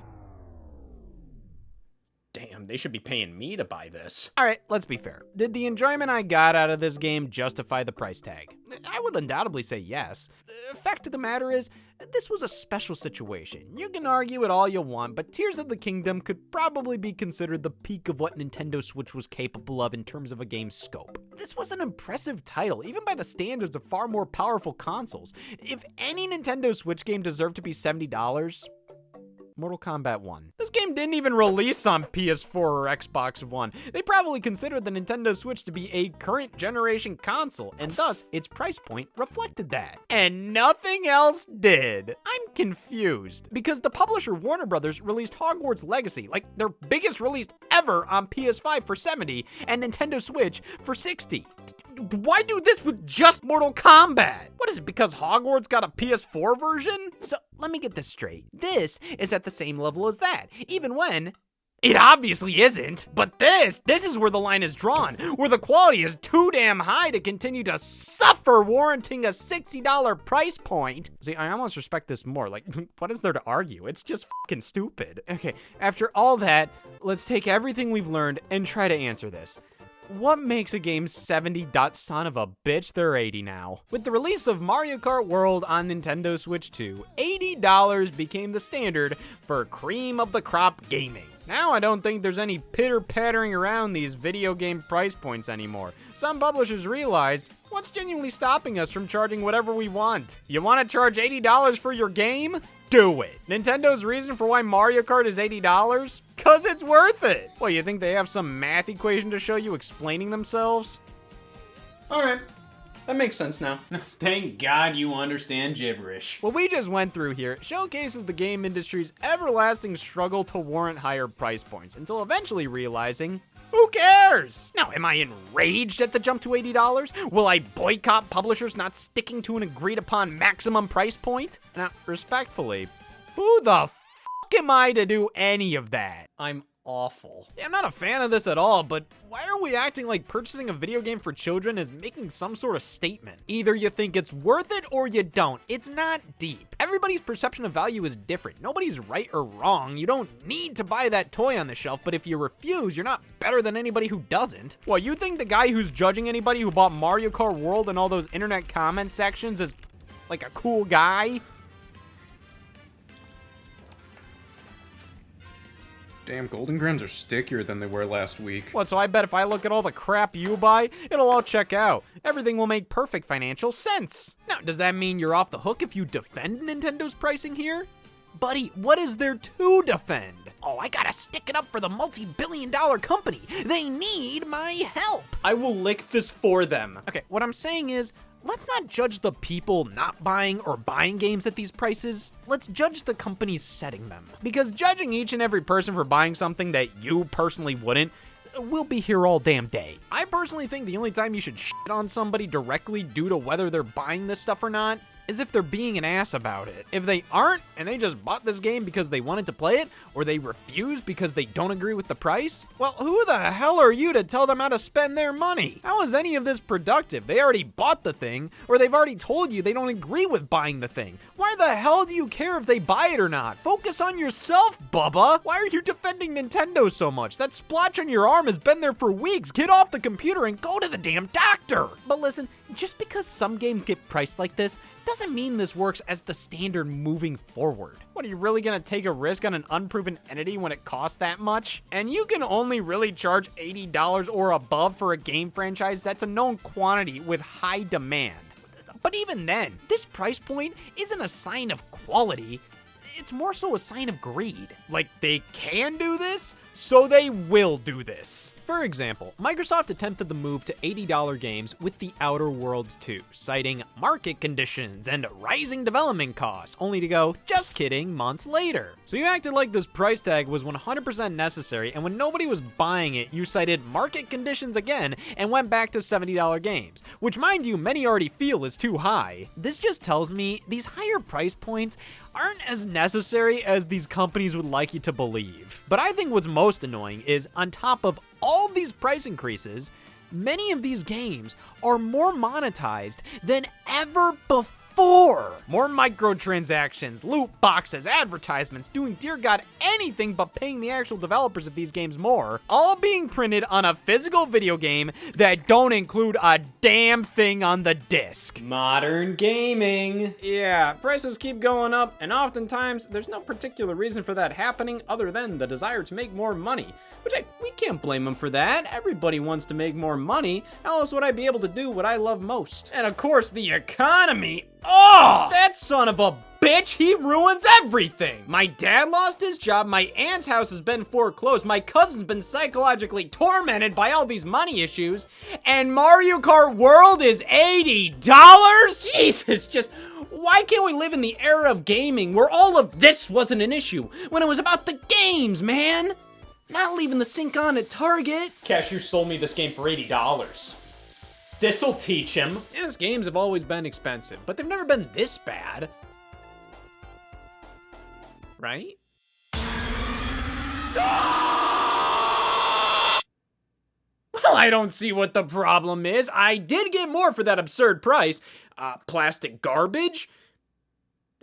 Damn, they should be paying me to buy this. All right, let's be fair. Did the enjoyment I got out of this game justify the price tag? I would undoubtedly say yes. The fact of the matter is, this was a special situation. You can argue it all you want, but Tears of the Kingdom could probably be considered the peak of what Nintendo Switch was capable of in terms of a game's scope. This was an impressive title, even by the standards of far more powerful consoles. If any Nintendo Switch game deserved to be $70, Mortal Kombat 1. This game didn't even release on PS4 or Xbox One. They probably considered the Nintendo Switch to be a current generation console, and thus its price point reflected that. And nothing else did. I'm confused, because the publisher Warner Brothers released Hogwarts Legacy, like their biggest release ever, on PS5 for $70, and Nintendo Switch for $60. Why do this with just Mortal Kombat? What is it, because Hogwarts got a PS4 version? So, let me get this straight. This is at the same level as that, even when it obviously isn't. But this is where the line is drawn, where the quality is too damn high to continue to suffer warranting a $60 price point. See, I almost respect this more. Like, what is there to argue? It's just fucking stupid. Okay, after all that, let's take everything we've learned and try to answer this. What makes a game 70? Son of a bitch, they're 80 now. With the release of Mario Kart World on Nintendo Switch 2, $80 became the standard for cream of the crop gaming. Now I don't think there's any pitter-pattering around these video game price points anymore. Some publishers realized, what's genuinely stopping us from charging whatever we want? You want to charge $80 for your game? Do it. Nintendo's reason for why Mario Kart is $80? 'Cause it's worth it. Well, you think they have some math equation to show you explaining themselves? All right, that makes sense now. Thank God you understand gibberish. What we just went through here showcases the game industry's everlasting struggle to warrant higher price points until eventually realizing, who cares? Now, am I enraged at the jump to $80? Will I boycott publishers not sticking to an agreed upon maximum price point? Now, respectfully, who the f*** am I to do any of that? I'm awful. Yeah, I'm not a fan of this at all, but why are we acting like purchasing a video game for children is making some sort of statement? Either you think it's worth it or you don't. It's not deep. Everybody's perception of value is different. Nobody's right or wrong. You don't need to buy that toy on the shelf, but if you refuse, you're not better than anybody who doesn't. Well, you think the guy who's judging anybody who bought Mario Kart World and all those internet comment sections is like a cool guy? Damn, Golden Grams are stickier than they were last week. What, so I bet if I look at all the crap you buy, it'll all check out. Everything will make perfect financial sense. Now, does that mean you're off the hook if you defend Nintendo's pricing here? Buddy, what is there to defend? Oh, I gotta stick it up for the multi-billion-dollar company. They need my help. I will lick this for them. Okay, what I'm saying is, let's not judge the people not buying or buying games at these prices. Let's judge the companies setting them. Because judging each and every person for buying something that you personally wouldn't, we'll be here all damn day. I personally think the only time you should shit on somebody directly due to whether they're buying this stuff or not is if they're being an ass about it. If they aren't, and they just bought this game because they wanted to play it, or they refuse because they don't agree with the price, well, who the hell are you to tell them how to spend their money? How is any of this productive? They already bought the thing, or they've already told you they don't agree with buying the thing. Why the hell do you care if they buy it or not? Focus on yourself, Bubba. Why are you defending Nintendo so much? That splotch on your arm has been there for weeks. Get off the computer and go to the damn doctor. But listen, just because some games get priced like this doesn't mean this works as the standard moving forward. What, are you really gonna take a risk on an unproven entity when it costs that much? And you can only really charge $80 or above for a game franchise that's a known quantity with high demand. But even then, this price point isn't a sign of quality. It's more so a sign of greed. Like, they can do this, so they will do this. For example, Microsoft attempted the move to $80 games with The Outer Worlds 2, citing market conditions and rising development costs, only to go, just kidding, months later. So you acted like this price tag was 100% necessary, and when nobody was buying it, you cited market conditions again and went back to $70 games, which mind you, many already feel is too high. This just tells me these higher price points aren't as necessary as these companies would like you to believe. But I think what's most annoying is, on top of all these price increases, many of these games are more monetized than ever before. More microtransactions, loot boxes, advertisements, doing dear god anything but paying the actual developers of these games more, all being printed on a physical video game that don't include a damn thing on the disc. Modern gaming. Yeah, prices keep going up, and oftentimes there's no particular reason for that happening other than the desire to make more money. Which we can't blame them for that. Everybody wants to make more money. How else would I be able to do what I love most? And of course, the economy. Oh, that son of a bitch, he ruins everything. My dad lost his job, my aunt's house has been foreclosed, my cousin's been psychologically tormented by all these money issues, and Mario Kart World is $80? Jesus, just why can't we live in the era of gaming where all of this wasn't an issue, when it was about the games, man? Not leaving the sink on at Target. Cashier sold me this game for $80. This'll teach him. Yes, games have always been expensive, but they've never been this bad. Right? Well, I don't see what the problem is. I did get more for that absurd price. Plastic garbage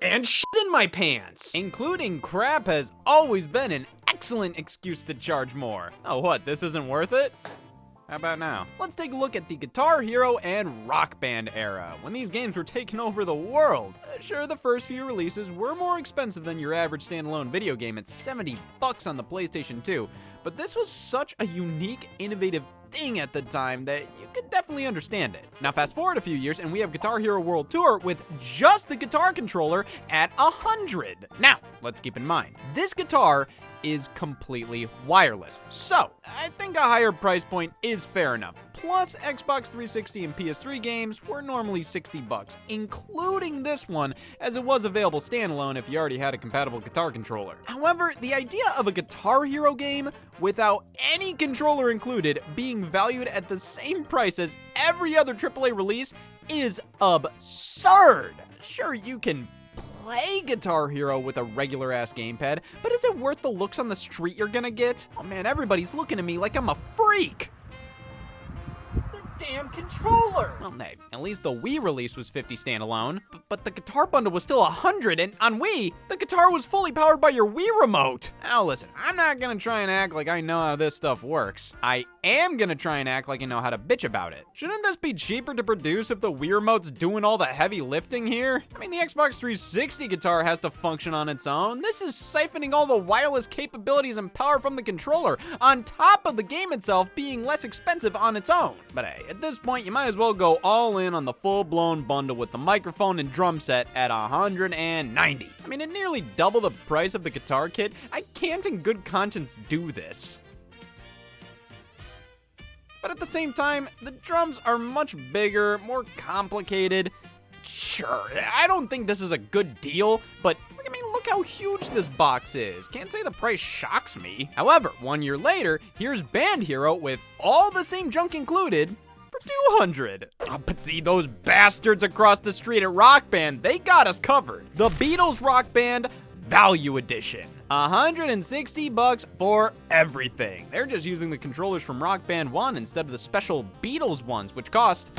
and shit in my pants. Including crap has always been an excellent excuse to charge more. Oh, what, this isn't worth it? How about now? Let's take a look at the Guitar Hero and Rock Band era, when these games were taking over the world. Sure, the first few releases were more expensive than your average standalone video game at $70 on the PlayStation 2, but this was such a unique, innovative thing at the time that you could definitely understand it. Now fast forward a few years and we have Guitar Hero World Tour with just the guitar controller at $100. Now, let's keep in mind, this guitar is completely wireless, so I think a higher price point is fair enough. Plus, Xbox 360 and PS3 games were normally $60, including this one, as it was available standalone if you already had a compatible guitar controller. However, the idea of a Guitar Hero game without any controller included being valued at the same price as every other AAA release is absurd. Sure, you can play Guitar Hero with a regular-ass gamepad, but is it worth the looks on the street you're gonna get? Oh man, everybody's looking at me like I'm a freak! Damn controller! Well, hey, at least the Wii release was $50 standalone, but the guitar bundle was still $100, and on Wii, the guitar was fully powered by your Wii remote. Now listen, I'm not gonna try and act like I know how this stuff works. I am gonna try and act like I know how to bitch about it. Shouldn't this be cheaper to produce if the Wii remote's doing all the heavy lifting here? I mean, the Xbox 360 guitar has to function on its own. This is siphoning all the wireless capabilities and power from the controller, on top of the game itself being less expensive on its own. But hey, at this point, you might as well go all in on the full-blown bundle with the microphone and drum set at $190. I mean, at nearly double the price of the guitar kit, I can't in good conscience do this. But at the same time, the drums are much bigger, more complicated. Sure, I don't think this is a good deal, but I mean, look how huge this box is. Can't say the price shocks me. However, 1 year later, here's Band Hero with all the same junk included for $200. Oh, but see, those bastards across the street at Rock Band, they got us covered. The Beatles Rock Band Value Edition. $160 for everything. They're just using the controllers from Rock Band 1 instead of the special Beatles ones, which cost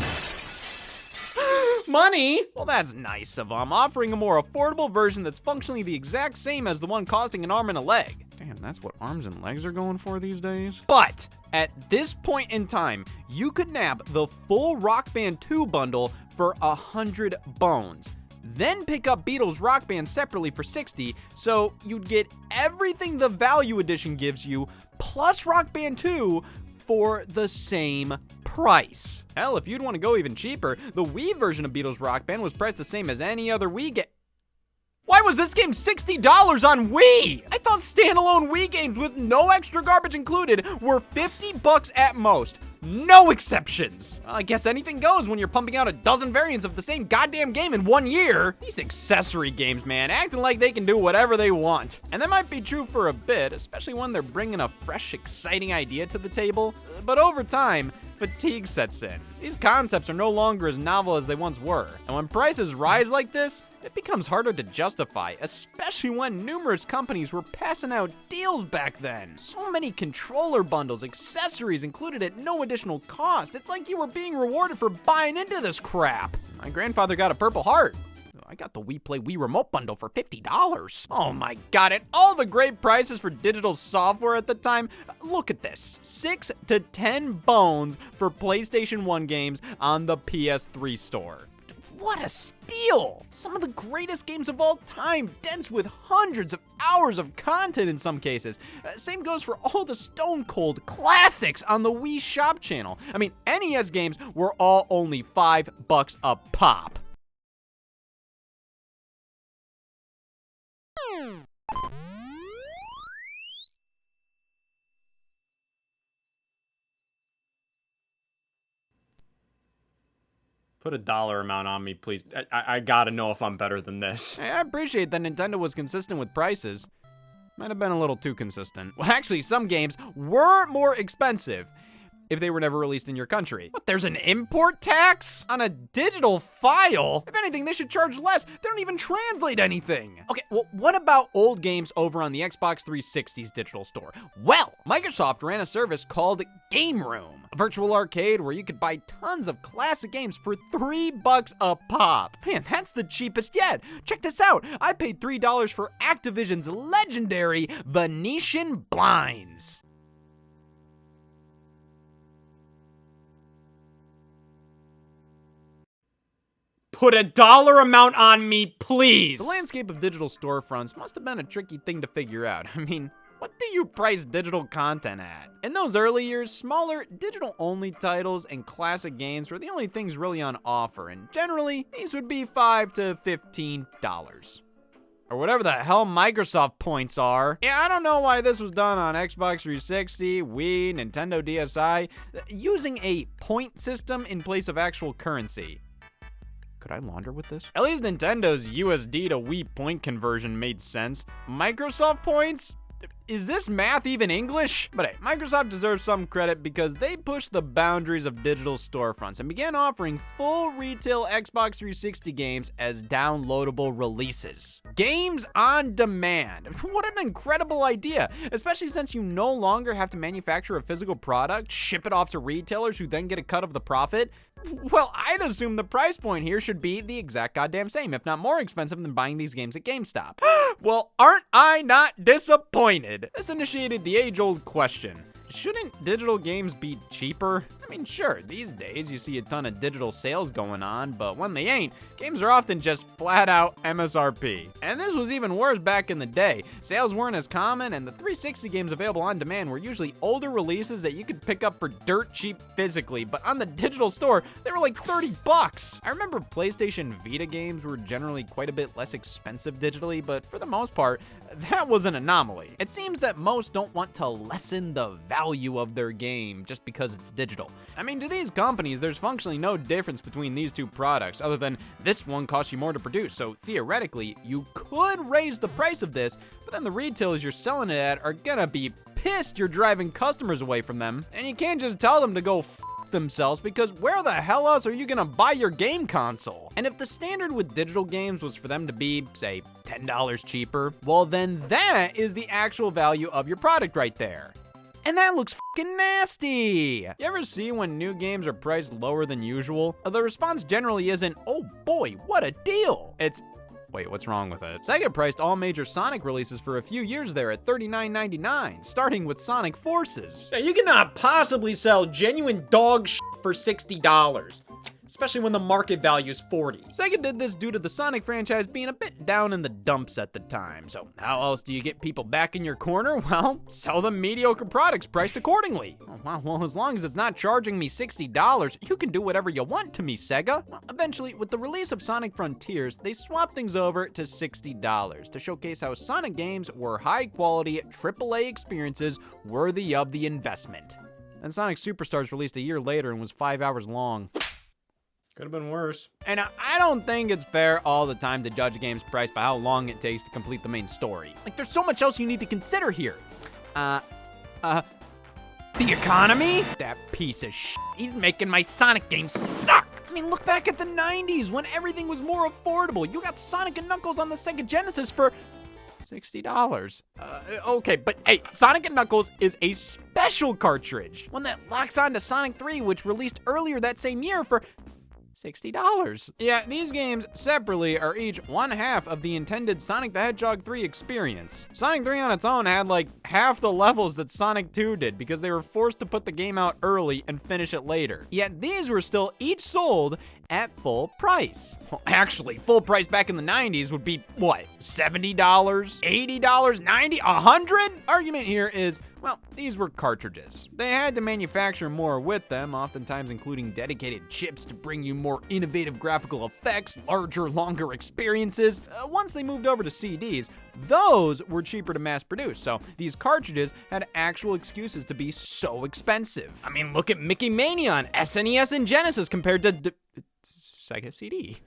Money? Well, that's nice of them, offering a more affordable version that's functionally the exact same as the one costing an arm and a leg. Damn, that's what arms and legs are going for these days. But at this point in time, you could nab the full Rock Band 2 bundle for 100 bones. Then pick up Beatles Rock Band separately for 60, so you'd get everything the Value Edition gives you, plus Rock Band 2, for the same price. Hell, if you'd want to go even cheaper, the Wii version of Beatles Rock Band was priced the same as any other Wii game. Why was this game $60 on Wii? I thought standalone Wii games with no extra garbage included were $50 at most. No exceptions. I guess anything goes when you're pumping out a dozen variants of the same goddamn game in 1 year. These accessory games, man, acting like they can do whatever they want. And that might be true for a bit, especially when they're bringing a fresh, exciting idea to the table. But over time, fatigue sets in. These concepts are no longer as novel as they once were. And when prices rise like this, it becomes harder to justify, especially when numerous companies were passing out deals back then. So many controller bundles, accessories included at no additional cost. It's like you were being rewarded for buying into this crap. My grandfather got a Purple Heart. I got the Wii Play Wii Remote bundle for $50. Oh my god, and all the great prices for digital software at the time. Look at this, 6 to 10 bones for PlayStation 1 games on the PS3 store. What a steal! Some of the greatest games of all time, dense with hundreds of hours of content in some cases. Same goes for all the Stone Cold classics on the Wii Shop channel. I mean, NES games were all only $5 a pop. Put a dollar amount on me, please. I gotta know if I'm better than this. I appreciate that Nintendo was consistent with prices. Might have been a little too consistent. Well, actually, some games were more expensive if they were never released in your country. But there's an import tax on a digital file? If anything, they should charge less. They don't even translate anything. Okay, well, what about old games over on the Xbox 360's digital store? Well, Microsoft ran a service called Game Room, a virtual arcade where you could buy tons of classic games for $3 a pop. Man, that's the cheapest yet. Check this out. I paid $3 for Activision's legendary Venetian Blinds. Put a dollar amount on me, please. The landscape of digital storefronts must have been a tricky thing to figure out. I mean, what do you price digital content at? In those early years, smaller, digital-only titles and classic games were the only things really on offer, and generally, these would be $5 to $15. Or whatever the hell Microsoft points are. Yeah, I don't know why this was done on Xbox 360, Wii, Nintendo DSi, using a point system in place of actual currency. Could I launder with this? At least Nintendo's USD to Wii point conversion made sense. Microsoft points? Is this math even English? But hey, Microsoft deserves some credit because they pushed the boundaries of digital storefronts and began offering full retail Xbox 360 games as downloadable releases. Games on demand. What an incredible idea, especially since you no longer have to manufacture a physical product, ship it off to retailers who then get a cut of the profit. Well, I'd assume the price point here should be the exact goddamn same, if not more expensive than buying these games at GameStop. Well, aren't I not disappointed? This initiated the age-old question. Shouldn't digital games be cheaper? I mean, sure, these days you see a ton of digital sales going on, but when they ain't, games are often just flat out MSRP. And this was even worse back in the day. Sales weren't as common, and the 360 games available on demand were usually older releases that you could pick up for dirt cheap physically, but on the digital store, they were like $30. I remember PlayStation Vita games were generally quite a bit less expensive digitally, but for the most part, that was an anomaly. It seems that most don't want to lessen the value of their game just because it's digital. I mean, to these companies, there's functionally no difference between these two products other than this one costs you more to produce, so theoretically, you could raise the price of this, but then the retailers you're selling it at are gonna be pissed you're driving customers away from them, and you can't just tell them to go themselves because where the hell else are you gonna buy your game console? And if the standard with digital games was for them to be, say, $10 cheaper, well then that is the actual value of your product right there. And that looks fucking nasty. You ever see when new games are priced lower than usual? The response generally isn't, oh boy, what a deal. It's, wait, what's wrong with it? Sega priced all major Sonic releases for a few years there at $39.99, starting with Sonic Forces. Now, you cannot possibly sell genuine dog shit for $60. Especially when the market value is $40. Sega did this due to the Sonic franchise being a bit down in the dumps at the time. So how else do you get people back in your corner? Well, sell them mediocre products priced accordingly. Oh, well, as long as it's not charging me $60, you can do whatever you want to me, Sega. Well, eventually, with the release of Sonic Frontiers, they swapped things over to $60 to showcase how Sonic games were high-quality AAA experiences worthy of the investment. And Sonic Superstars released a year later and was 5 hours long. Could have been worse. And I don't think it's fair all the time to judge a game's price by how long it takes to complete the main story. Like, there's so much else you need to consider here. The economy? That piece of shit. He's making my Sonic games suck. I mean, look back at the 90s when everything was more affordable. You got Sonic and Knuckles on the Sega Genesis for $60. Okay, but hey, Sonic & Knuckles is a special cartridge. One that locks onto Sonic 3, which released earlier that same year for $60. Yeah, these games separately are each one half of the intended Sonic the Hedgehog 3 experience. Sonic 3 on its own had like half the levels that Sonic 2 did because they were forced to put the game out early and finish it later. Yet these were still each sold at full price. Well, actually, full price back in the 90s would be, what, $70, $80, $90, $100? Argument here is, well, these were cartridges. They had to manufacture more with them, oftentimes including dedicated chips to bring you more innovative graphical effects, larger, longer experiences. Once they moved over to CDs, those were cheaper to mass produce, so these cartridges had actual excuses to be so expensive. I mean, look at Mickey Mania on SNES and Genesis compared to Sega CD.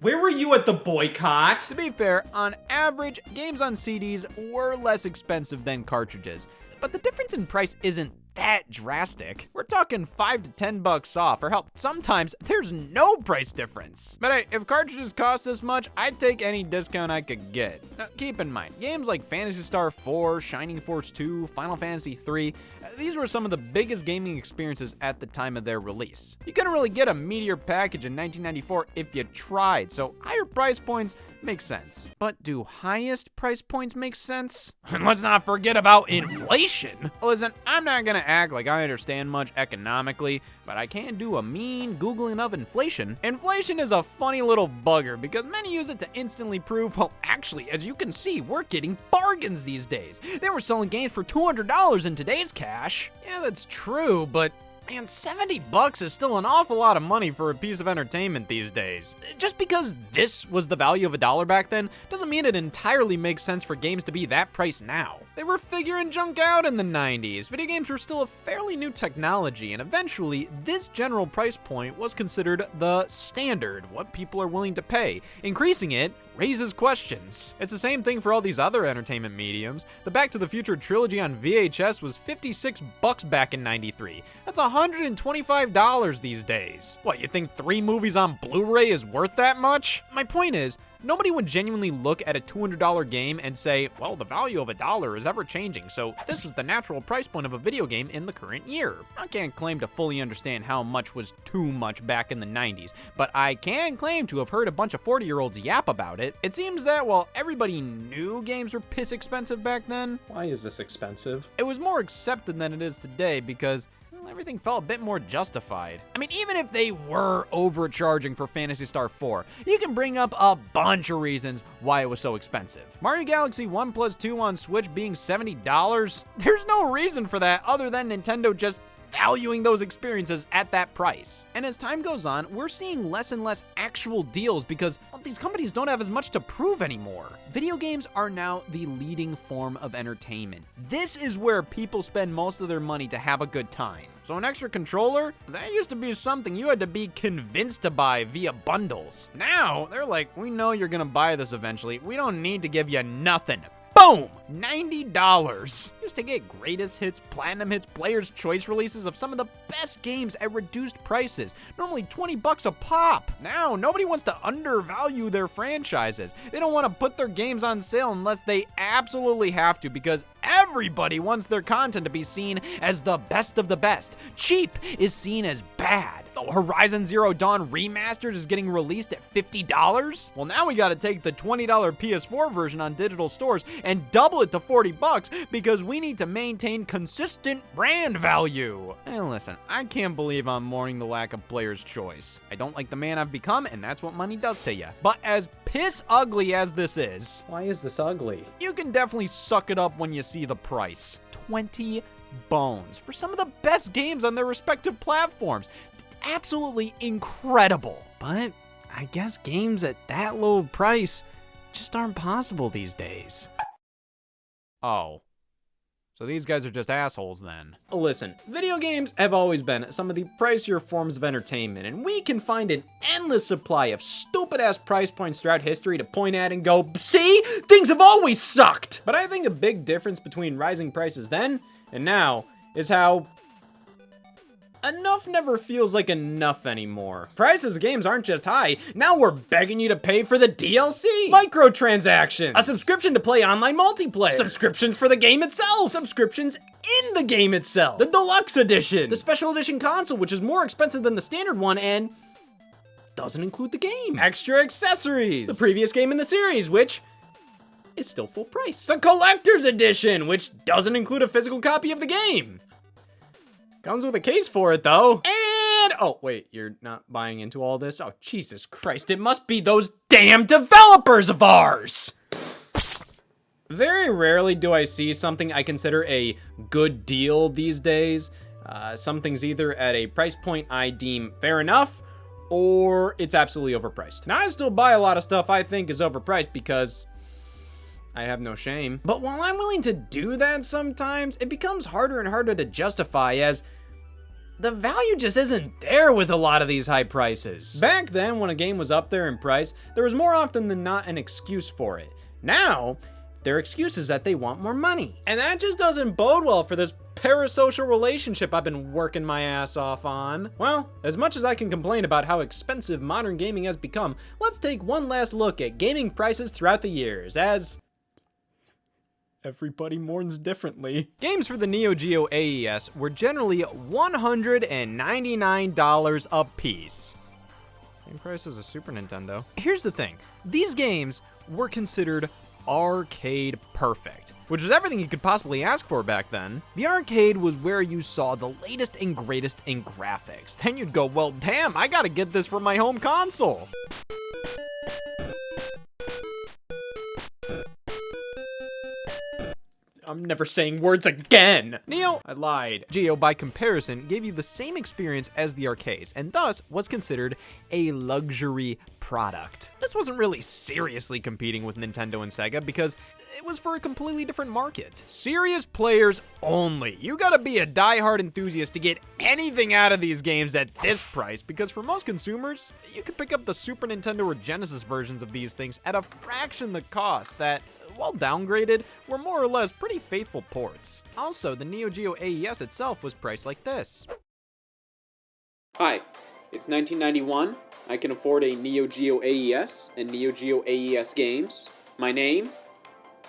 Where were you at the boycott? To be fair, on average, games on CDs were less expensive than cartridges, but the difference in price isn't that drastic. We're talking $5 to $10 off, or hell, sometimes there's no price difference. But hey, if cartridges cost this much, I'd take any discount I could get. Now, keep in mind, games like Phantasy Star 4, Shining Force 2, Final Fantasy 3, these were some of the biggest gaming experiences at the time of their release. You couldn't really get a Meteor package in 1994 if you tried, so higher price points make sense. But do highest price points make sense? And let's not forget about inflation. Listen, I'm not gonna act like I understand much economically, but I can do a mean Googling of inflation. Inflation is a funny little bugger because many use it to instantly prove, well, actually, as you can see, we're getting bargains these days. They were selling games for $200 in today's cash. Yeah, that's true, but man, $70 is still an awful lot of money for a piece of entertainment these days. Just because this was the value of $1 back then doesn't mean it entirely makes sense for games to be that price now. They were figuring junk out in the 90s. Video games were still a fairly new technology, and eventually, this general price point was considered the standard, what people are willing to pay. Increasing it raises questions. It's the same thing for all these other entertainment mediums. The Back to the Future trilogy on VHS was $56 back in '93. That's $125 these days. What, you think 3 movies on Blu-ray is worth that much? My point is, nobody would genuinely look at a $200 game and say, well, the value of $1 is ever changing, so this is the natural price point of a video game in the current year. I can't claim to fully understand how much was too much back in the 90s, but I can claim to have heard a bunch of 40-year-olds yap about it. It seems that while everybody knew games were piss expensive back then, Why is this expensive? it was more accepted than it is today because everything felt a bit more justified. I mean, even if they were overcharging for Phantasy Star 4, you can bring up a bunch of reasons why it was so expensive. Mario Galaxy 1+2 on Switch being $70? There's no reason for that other than Nintendo just valuing those experiences at that price. And as time goes on, we're seeing less and less actual deals because, well, these companies don't have as much to prove anymore. Video games are now the leading form of entertainment. This is where people spend most of their money to have a good time. So an extra controller, that used to be something you had to be convinced to buy via bundles. Now, they're like, we know you're gonna buy this eventually. We don't need to give you nothing. Boom! $90. Just to get greatest hits, platinum hits, player's choice releases of some of the best games at reduced prices. Normally $20 a pop. Now, nobody wants to undervalue their franchises. They don't want to put their games on sale unless they absolutely have to, because everybody wants their content to be seen as the best of the best. Cheap is seen as bad. The Horizon Zero Dawn Remastered is getting released at $50? Well, now we gotta take the $20 PS4 version on digital stores and double it to $40 because we need to maintain consistent brand value. And listen, I can't believe I'm mourning the lack of player's choice. I don't like the man I've become, and that's what money does to you. But as piss ugly as this is, Why is this ugly? you can definitely suck it up when you see the price. 20 bones for some of the best games on their respective platforms. Absolutely incredible. But I guess games at that low price just aren't possible these days. Oh. So these guys are just assholes then. Listen, video games have always been some of the pricier forms of entertainment, and we can find an endless supply of stupid-ass price points throughout history to point at and go, see? Things have always sucked! But I think a big difference between rising prices then and now is how enough never feels like enough anymore. Prices of games aren't just high, now we're begging you to pay for the DLC, microtransactions, a subscription to play online multiplayer, subscriptions for the game itself, subscriptions in the game itself, the deluxe edition, the special edition console, which is more expensive than the standard one and doesn't include the game, extra accessories, the previous game in the series, which is still full price, the collector's edition, which doesn't include a physical copy of the game. Comes with a case for it, though. And, oh, wait, you're not buying into all this? Oh, Jesus Christ, it must be those damn developers of ours! Very rarely do I see something I consider a good deal these days. Something's either at a price point I deem fair enough, or it's absolutely overpriced. Now, I still buy a lot of stuff I think is overpriced because I have no shame. But while I'm willing to do that sometimes, it becomes harder and harder to justify as the value just isn't there with a lot of these high prices. Back then, when a game was up there in price, there was more often than not an excuse for it. Now, their excuse is that they want more money. And that just doesn't bode well for this parasocial relationship I've been working my ass off on. Well, as much as I can complain about how expensive modern gaming has become, let's take one last look at gaming prices throughout the years, as everybody mourns differently. Games for the Neo Geo AES were generally $199 a piece. Same price as a Super Nintendo. Here's the thing, these games were considered arcade perfect, which was everything you could possibly ask for back then. The arcade was where you saw the latest and greatest in graphics. Then you'd go, well, damn, I gotta get this for my home console. I'm never saying words again. Neo, I lied. Geo, by comparison, gave you the same experience as the arcades, and thus was considered a luxury product. This wasn't really seriously competing with Nintendo and Sega because it was for a completely different market. Serious players only. You gotta be a die-hard enthusiast to get anything out of these games at this price, because for most consumers, you can pick up the Super Nintendo or Genesis versions of these things at a fraction the cost that, while downgraded, were more or less pretty faithful ports. Also, the Neo Geo AES itself was priced like this. Hi, it's 1991. I can afford a Neo Geo AES and Neo Geo AES games. My name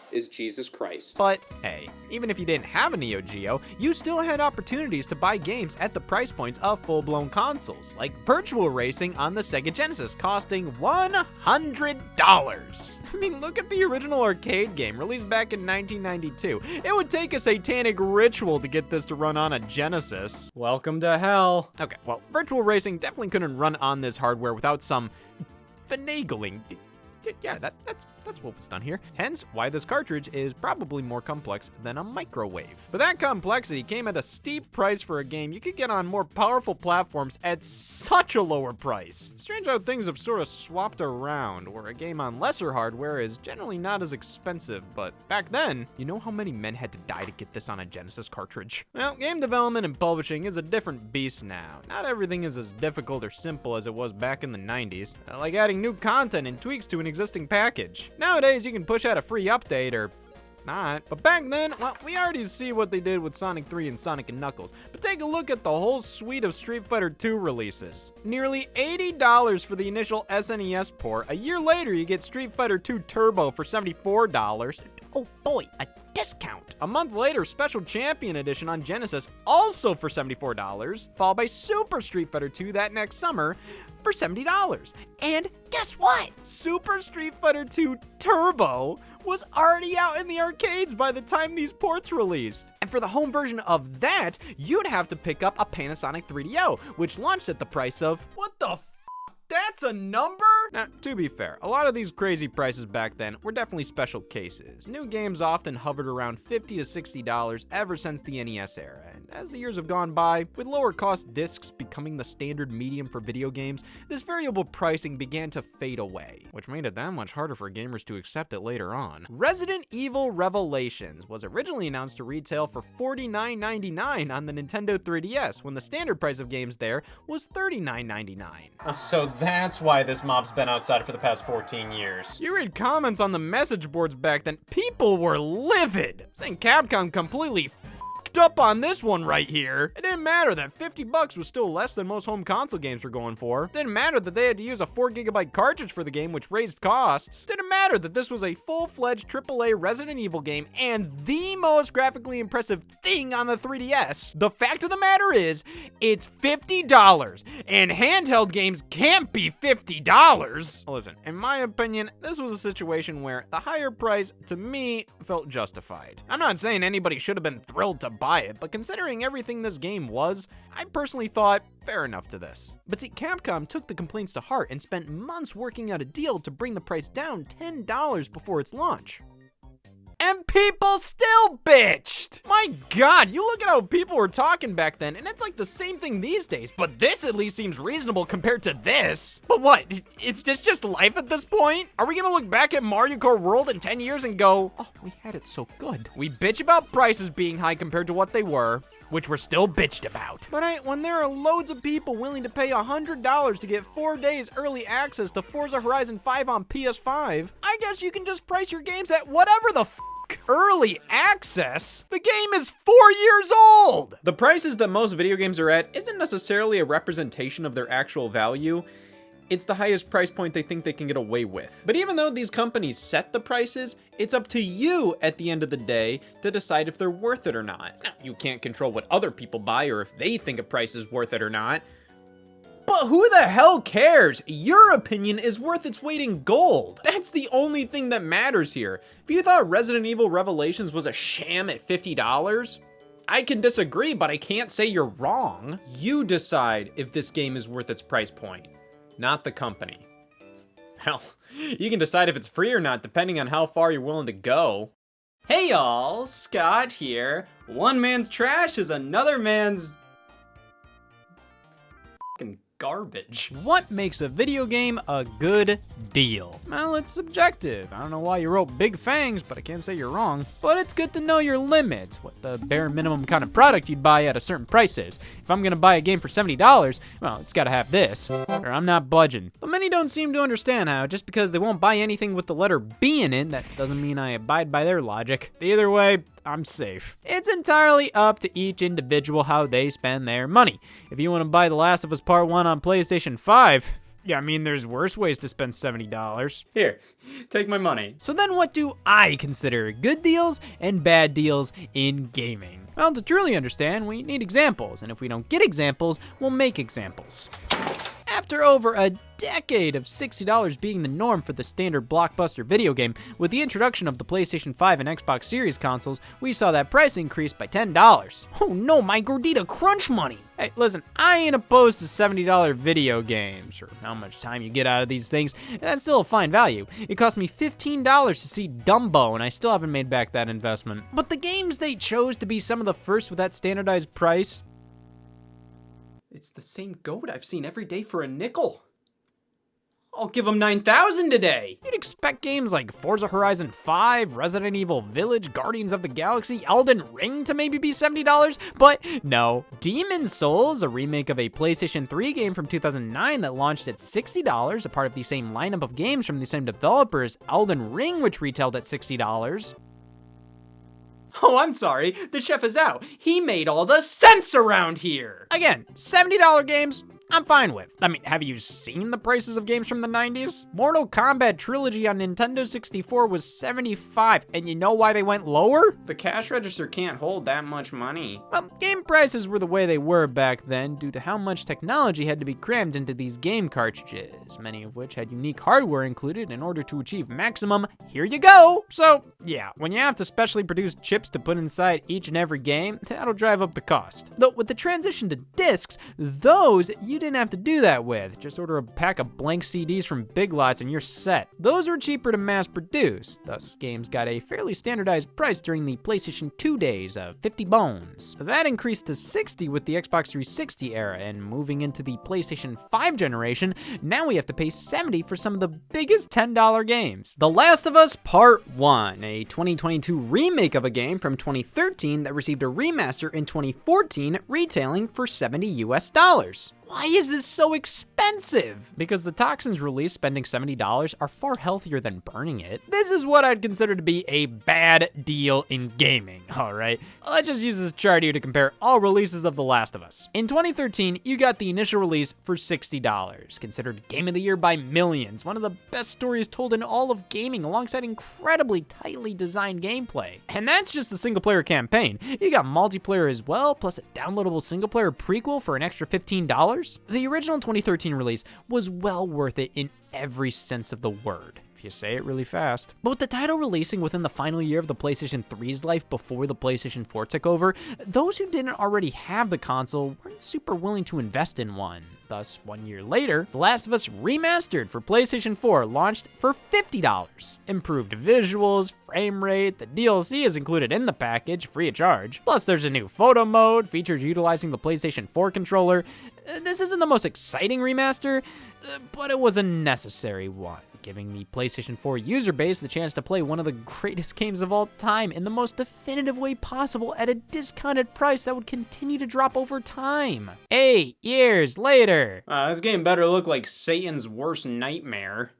is Jesus Christ. But hey, even if you didn't have a Neo Geo, you still had opportunities to buy games at the price points of full-blown consoles, like Virtual Racing on the Sega Genesis costing $100. I mean, look at the original arcade game released back in 1992. It would take a satanic ritual to get this to run on a Genesis. Welcome to hell. Okay, well, Virtual Racing definitely couldn't run on this hardware without some finagling. Yeah, that's what was done here. Hence, why this cartridge is probably more complex than a microwave. But that complexity came at a steep price for a game you could get on more powerful platforms at such a lower price. Strange how things have sort of swapped around, where a game on lesser hardware is generally not as expensive, but back then, you know how many men had to die to get this on a Genesis cartridge? Well, game development and publishing is a different beast now. Not everything is as difficult or simple as it was back in the 90s, like adding new content and tweaks to an existing package. Nowadays, you can push out a free update or not. But back then, well, we already see what they did with Sonic 3 and Sonic & Knuckles. But take a look at the whole suite of Street Fighter 2 releases. Nearly $80 for the initial SNES port. A year later, you get Street Fighter 2 Turbo for $74. Oh boy, a discount. A month later, Special Champion Edition on Genesis, also for $74, followed by Super Street Fighter 2 that next summer for $70. And guess what? Super Street Fighter 2 Turbo was already out in the arcades by the time these ports released. And for the home version of that, you'd have to pick up a Panasonic 3DO, which launched at the price of, what the f***? That's a number? Now, to be fair, a lot of these crazy prices back then were definitely special cases. New games often hovered around $50 to $60 ever since the NES era, and as the years have gone by, with lower cost discs becoming the standard medium for video games, this variable pricing began to fade away, which made it that much harder for gamers to accept it later on. Resident Evil Revelations was originally announced to retail for $49.99 on the Nintendo 3DS, when the standard price of games there was $39.99. So that's why this mob's been outside for the past 14 years. You read comments on the message boards back then, people were livid, saying Capcom completely f***ed up on this one right here. It didn't matter that $50 was still less than most home console games were going for. It didn't matter that they had to use a 4GB cartridge for the game, which raised costs. It didn't matter that this was a full-fledged AAA Resident Evil game and the most graphically impressive thing on the 3DS. The fact of the matter is, it's $50, and handheld games can't be $50. Listen, in my opinion, this was a situation where the higher price, to me, felt justified. I'm not saying anybody should have been thrilled to buy it, but considering everything this game was, I personally thought, fair enough to this. But see, Capcom took the complaints to heart and spent months working out a deal to bring the price down $10 before its launch. And people still bitched! My god, you look at how people were talking back then, and it's like the same thing these days, but this at least seems reasonable compared to this. But what, it's just life at this point? Are we gonna look back at Mario Kart World in 10 years and go, oh, we had it so good. We bitch about prices being high compared to what they were, which we're still bitched about. But when there are loads of people willing to pay $100 to get 4 days early access to Forza Horizon 5 on PS5, I guess you can just price your games at whatever the f***. Early access? The game is 4 years old! The prices that most video games are at isn't necessarily a representation of their actual value. It's the highest price point they think they can get away with. But even though these companies set the prices, it's up to you at the end of the day to decide if they're worth it or not. Now, you can't control what other people buy or if they think a price is worth it or not. But who the hell cares? Your opinion is worth its weight in gold. That's the only thing that matters here. If you thought Resident Evil Revelations was a sham at $50, I can disagree, but I can't say you're wrong. You decide if this game is worth its price point, not the company. Hell, you can decide if it's free or not depending on how far you're willing to go. Hey y'all, Scott here. One man's trash is another man's fucking garbage. What makes a video game a good deal? Well, it's subjective. I don't know why you wrote Big Fangs, but I can't say you're wrong. But it's good to know your limits, what the bare minimum kind of product you'd buy at a certain price is. If I'm gonna buy a game for $70, well, it's gotta have this, or I'm not budging. But many don't seem to understand how just because they won't buy anything with the letter B in it, that doesn't mean I abide by their logic. Either way, I'm safe. It's entirely up to each individual how they spend their money. If you want to buy The Last of Us Part 1 on PlayStation 5, yeah, I mean, there's worse ways to spend $70. Here, take my money. So then what do I consider good deals and bad deals in gaming? Well, to truly understand, we need examples, and if we don't get examples, we'll make examples. After over a decade of $60 being the norm for the standard blockbuster video game, with the introduction of the PlayStation 5 and Xbox Series consoles, we saw that price increase by $10. Oh no, my Gordita crunch money! Hey, listen, I ain't opposed to $70 video games, or how much time you get out of these things, and that's still a fine value. It cost me $15 to see Dumbo, and I still haven't made back that investment. But the games they chose to be some of the first with that standardized price, It's the same goat I've seen every day for a nickel. I'll give him 9,000 today. you'd expect games like Forza Horizon 5, Resident Evil Village, Guardians of the Galaxy, Elden Ring to maybe be $70, but no. Demon's Souls, a remake of a PlayStation 3 game from 2009 that launched at $60, a part of the same lineup of games from the same developer as Elden Ring, which retailed at $60. Oh, I'm sorry. The chef is out. He made all the sense around here. Again, $70 games, I'm fine with. I mean, have you seen the prices of games from the 90s? Mortal Kombat Trilogy on Nintendo 64 was $75, and you know why they went lower? The cash register can't hold that much money. Well, game prices were the way they were back then due to how much technology had to be crammed into these game cartridges, many of which had unique hardware included in order to achieve maximum, here you go. So, yeah, when you have to specially produce chips to put inside each and every game, that'll drive up the cost. Though with the transition to discs, those you didn't have to do that with. Just order a pack of blank CDs from Big Lots and you're set. Those were cheaper to mass produce, thus games got a fairly standardized price during the PlayStation 2 days of 50 bones. That increased to 60 with the Xbox 360 era, and moving into the PlayStation 5 generation, now we have to pay 70 for some of the biggest $10 games. The Last of Us Part 1, a 2022 remake of a game from 2013 that received a remaster in 2014, retailing for $70 US. Why is this so expensive? Because the toxins released spending $70 are far healthier than burning it. This is what I'd consider to be a bad deal in gaming, all right? Let's just use this chart here to compare all releases of The Last of Us. In 2013, you got the initial release for $60, considered Game of the Year by millions, one of the best stories told in all of gaming alongside incredibly tightly designed gameplay. And that's just the single player campaign. You got multiplayer as well, plus a downloadable single player prequel for an extra $15. The original 2013 release was well worth it in every sense of the word, if you say it really fast. But with the title releasing within the final year of the PlayStation 3's life before the PlayStation 4 took over, those who didn't already have the console weren't super willing to invest in one. Thus, 1 year later, The Last of Us Remastered for PlayStation 4 launched for $50. Improved visuals, frame rate, the DLC is included in the package, free of charge. Plus, there's a new photo mode, features utilizing the PlayStation 4 controller. This isn't the most exciting remaster, but it was a necessary one, giving the PlayStation 4 user base the chance to play one of the greatest games of all time in the most definitive way possible at a discounted price that would continue to drop over time. 8 years later. This game better look like Satan's worst nightmare.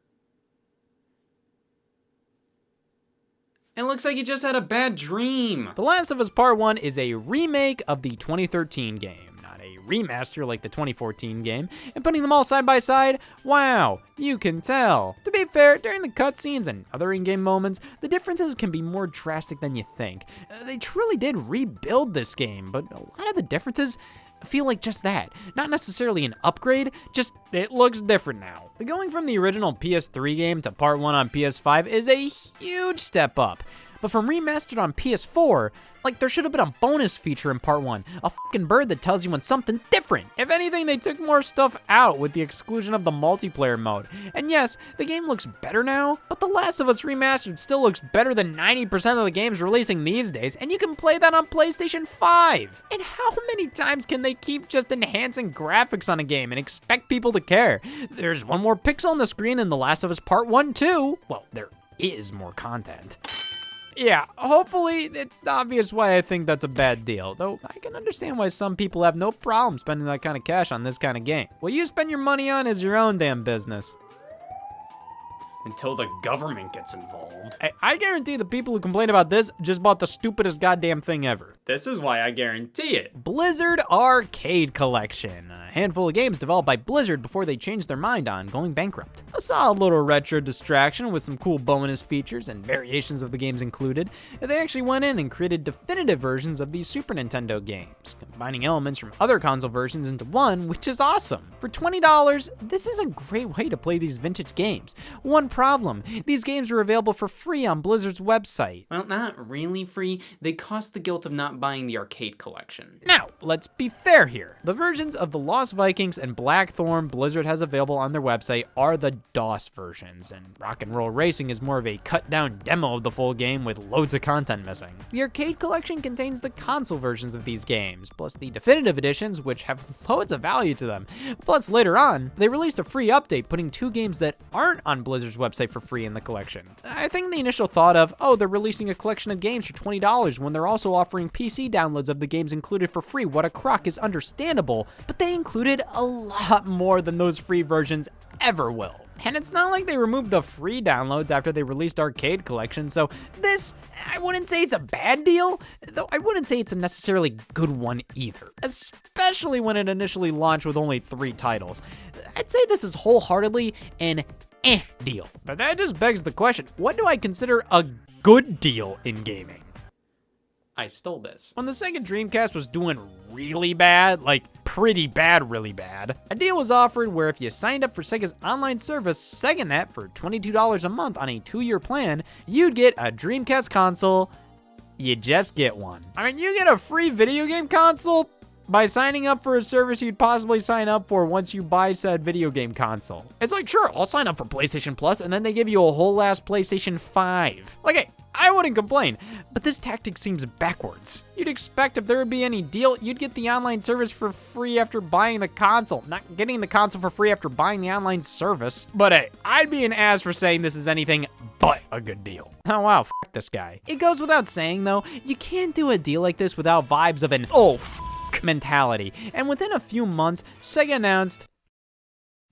It looks like he just had a bad dream. The Last of Us Part 1 is a remake of the 2013 game, not a remaster like the 2014 game, and putting them all side by side, wow, you can tell. To be fair, during the cutscenes and other in-game moments, the differences can be more drastic than you think. They truly did rebuild this game, but a lot of the differences feel like just that. Not necessarily an upgrade, just it looks different now. Going from the original PS3 game to Part 1 on PS5 is a huge step up. But from remastered on PS4, like there should have been a bonus feature in Part 1, a fucking bird that tells you when something's different. If anything, they took more stuff out with the exclusion of the multiplayer mode. And yes, the game looks better now, but The Last of Us Remastered still looks better than 90% of the games releasing these days, and you can play that on PlayStation 5. And how many times can they keep just enhancing graphics on a game and expect people to care? There's one more pixel on the screen in The Last of Us Part 1 too. Well, there is more content. Yeah, hopefully it's obvious why I think that's a bad deal, though I can understand why some people have no problem spending that kind of cash on this kind of game. What you spend your money on is your own damn business. Until the government gets involved. I guarantee the people who complain about this just bought the stupidest goddamn thing ever. This is why I guarantee it. Blizzard Arcade Collection. A handful of games developed by Blizzard before they changed their mind on going bankrupt. A solid little retro distraction with some cool bonus features and variations of the games included. They actually went in and created definitive versions of these Super Nintendo games, combining elements from other console versions into one, which is awesome. For $20, this is a great way to play these vintage games. One problem, these games are available for free on Blizzard's website. Well, not really free. They cost the guilt of not buying the arcade collection. Now, let's be fair here. The versions of the Lost Vikings and Blackthorn Blizzard has available on their website are the DOS versions, and Rock and Roll Racing is more of a cut-down demo of the full game with loads of content missing. The arcade collection contains the console versions of these games, plus the definitive editions, which have loads of value to them. Plus, later on, they released a free update putting 2 games that aren't on Blizzard's website for free in the collection. I think the initial thought of, oh, they're releasing a collection of games for $20 when they're also offering PC downloads of the games included for free, what a crock, is understandable, but they included a lot more than those free versions ever will. And it's not like they removed the free downloads after they released Arcade Collection, so this, I wouldn't say it's a bad deal, though I wouldn't say it's a necessarily good one either, especially when it initially launched with only 3 titles. I'd say this is wholeheartedly an deal. But that just begs the question, what do I consider a good deal in gaming? I stole this. When the Sega Dreamcast was doing really bad, like pretty bad, really bad, a deal was offered where if you signed up for Sega's online service, SegaNet, for $22 a month on a 2-year plan, you'd get a Dreamcast console. You just get one. I mean, you get a free video game console by signing up for a service you'd possibly sign up for once you buy said video game console. It's like, sure, I'll sign up for PlayStation Plus, and then they give you a whole ass PlayStation 5. Like, hey, I wouldn't complain, but this tactic seems backwards. You'd expect if there would be any deal, you'd get the online service for free after buying the console, not getting the console for free after buying the online service. But hey, I'd be an ass for saying this is anything but a good deal. Oh wow, f this guy. It goes without saying though, you can't do a deal like this without vibes of an oh f mentality. And within a few months, Sega announced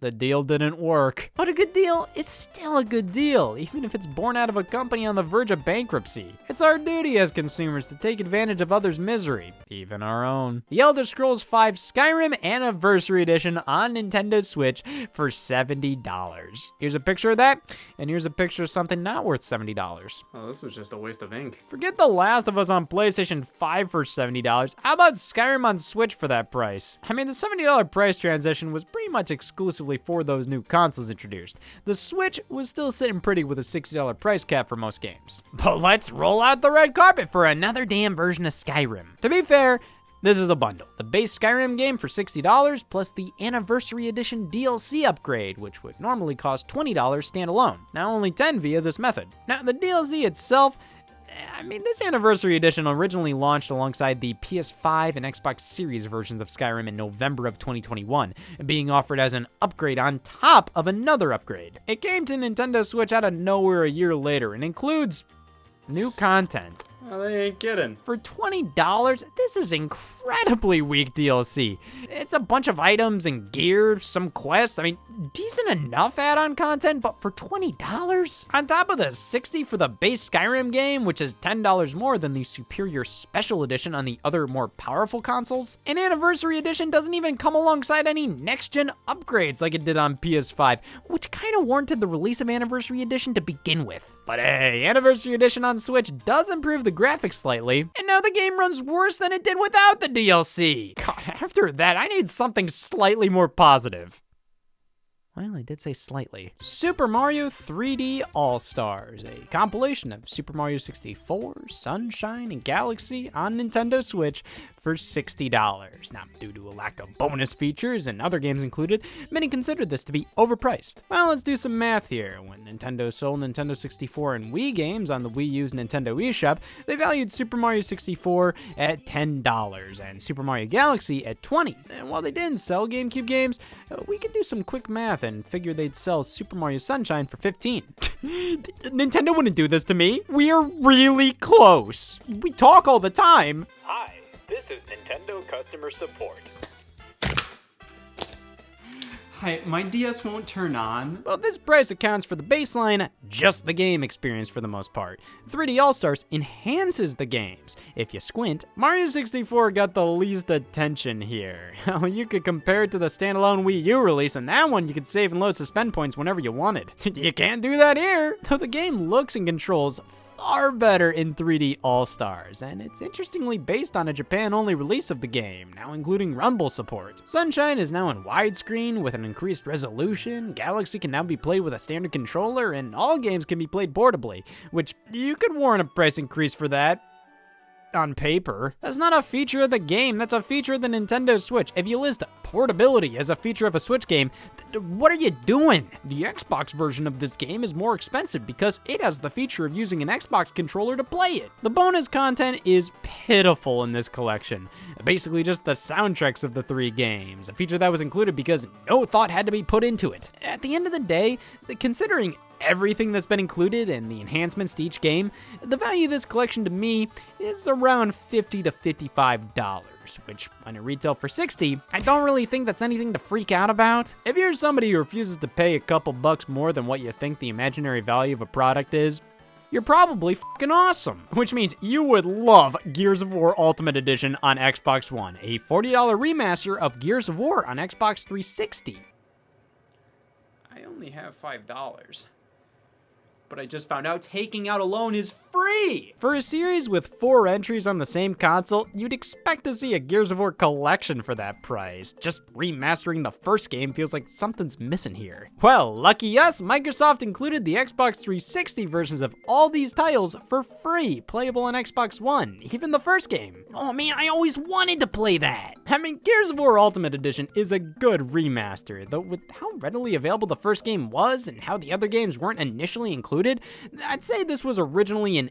the deal didn't work. But a good deal is still a good deal, even if it's born out of a company on the verge of bankruptcy. It's our duty as consumers to take advantage of others' misery, even our own. The Elder Scrolls V Skyrim Anniversary Edition on Nintendo Switch for $70. Here's a picture of that, and here's a picture of something not worth $70. Oh, this was just a waste of ink. Forget The Last of Us on PlayStation 5 for $70. How about Skyrim on Switch for that price? I mean, the $70 price transition was pretty much exclusively for those new consoles introduced. The Switch was still sitting pretty with a $60 price cap for most games. But let's roll out the red carpet for another damn version of Skyrim. To be fair, this is a bundle. The base Skyrim game for $60 plus the Anniversary Edition DLC upgrade, which would normally cost $20 standalone. Now only $10 via this method. Now the DLC itself, I mean, this Anniversary Edition originally launched alongside the PS5 and Xbox Series versions of Skyrim in November of 2021, being offered as an upgrade on top of another upgrade. It came to Nintendo Switch out of nowhere a year later and includes new content. Oh, they ain't kidding. For $20, this is incredibly weak DLC. It's a bunch of items and gear, some quests. I mean, decent enough add-on content, but for $20? On top of the $60 for the base Skyrim game, which is $10 more than the superior special edition on the other more powerful consoles. An Anniversary Edition doesn't even come alongside any next-gen upgrades like it did on PS5, which kind of warranted the release of Anniversary Edition to begin with. But hey, Anniversary Edition on Switch does improve the graphics slightly, and now the game runs worse than it did without the DLC. God, after that, I need something slightly more positive. Well, I did say slightly. Super Mario 3D All-Stars, a compilation of Super Mario 64, Sunshine, and Galaxy on Nintendo Switch for $60. Now, due to a lack of bonus features and other games included, many considered this to be overpriced. Well, let's do some math here. When Nintendo sold Nintendo 64 and Wii games on the Wii U's Nintendo eShop, they valued Super Mario 64 at $10 and Super Mario Galaxy at $20. And while they didn't sell GameCube games, we could do some quick math and figure they'd sell Super Mario Sunshine for $15. Nintendo wouldn't do this to me. We're really close. We talk all the time. Hi, this is Nintendo customer support. Hi, my DS won't turn on. Well, this price accounts for the baseline, just the game experience for the most part. 3D All-Stars enhances the games. If you squint, Mario 64 got the least attention here. You could compare it to the standalone Wii U release, and that one you could save and load suspend points whenever you wanted. You can't do that here. Though the game looks and controls far better in 3D All-Stars, and it's interestingly based on a Japan-only release of the game, now including Rumble support. Sunshine is now in widescreen with an increased resolution, Galaxy can now be played with a standard controller, and all games can be played portably, which you could warrant a price increase for that. On paper. That's not a feature of the game, that's a feature of the Nintendo Switch. If you list portability as a feature of a Switch game, what are you doing? The Xbox version of this game is more expensive because it has the feature of using an Xbox controller to play it. The bonus content is pitiful in this collection. Basically just the soundtracks of the 3 games, a feature that was included because no thought had to be put into it. At the end of the day, considering everything that's been included and the enhancements to each game, the value of this collection to me is around $50 to $55, which when it retailed for $60, I don't really think that's anything to freak out about. If you're somebody who refuses to pay a couple bucks more than what you think the imaginary value of a product is, you're probably fucking awesome. Which means you would love Gears of War Ultimate Edition on Xbox One, a $40 remaster of Gears of War on Xbox 360. I only have $5. But I just found out taking out a loan is free! For a series with 4 entries on the same console, you'd expect to see a Gears of War collection for that price. Just remastering the first game feels like something's missing here. Well, lucky us, Microsoft included the Xbox 360 versions of all these titles for free, playable on Xbox One, even the first game. Oh man, I always wanted to play that! I mean, Gears of War Ultimate Edition is a good remaster, though with how readily available the first game was and how the other games weren't initially included, I'd say this was originally an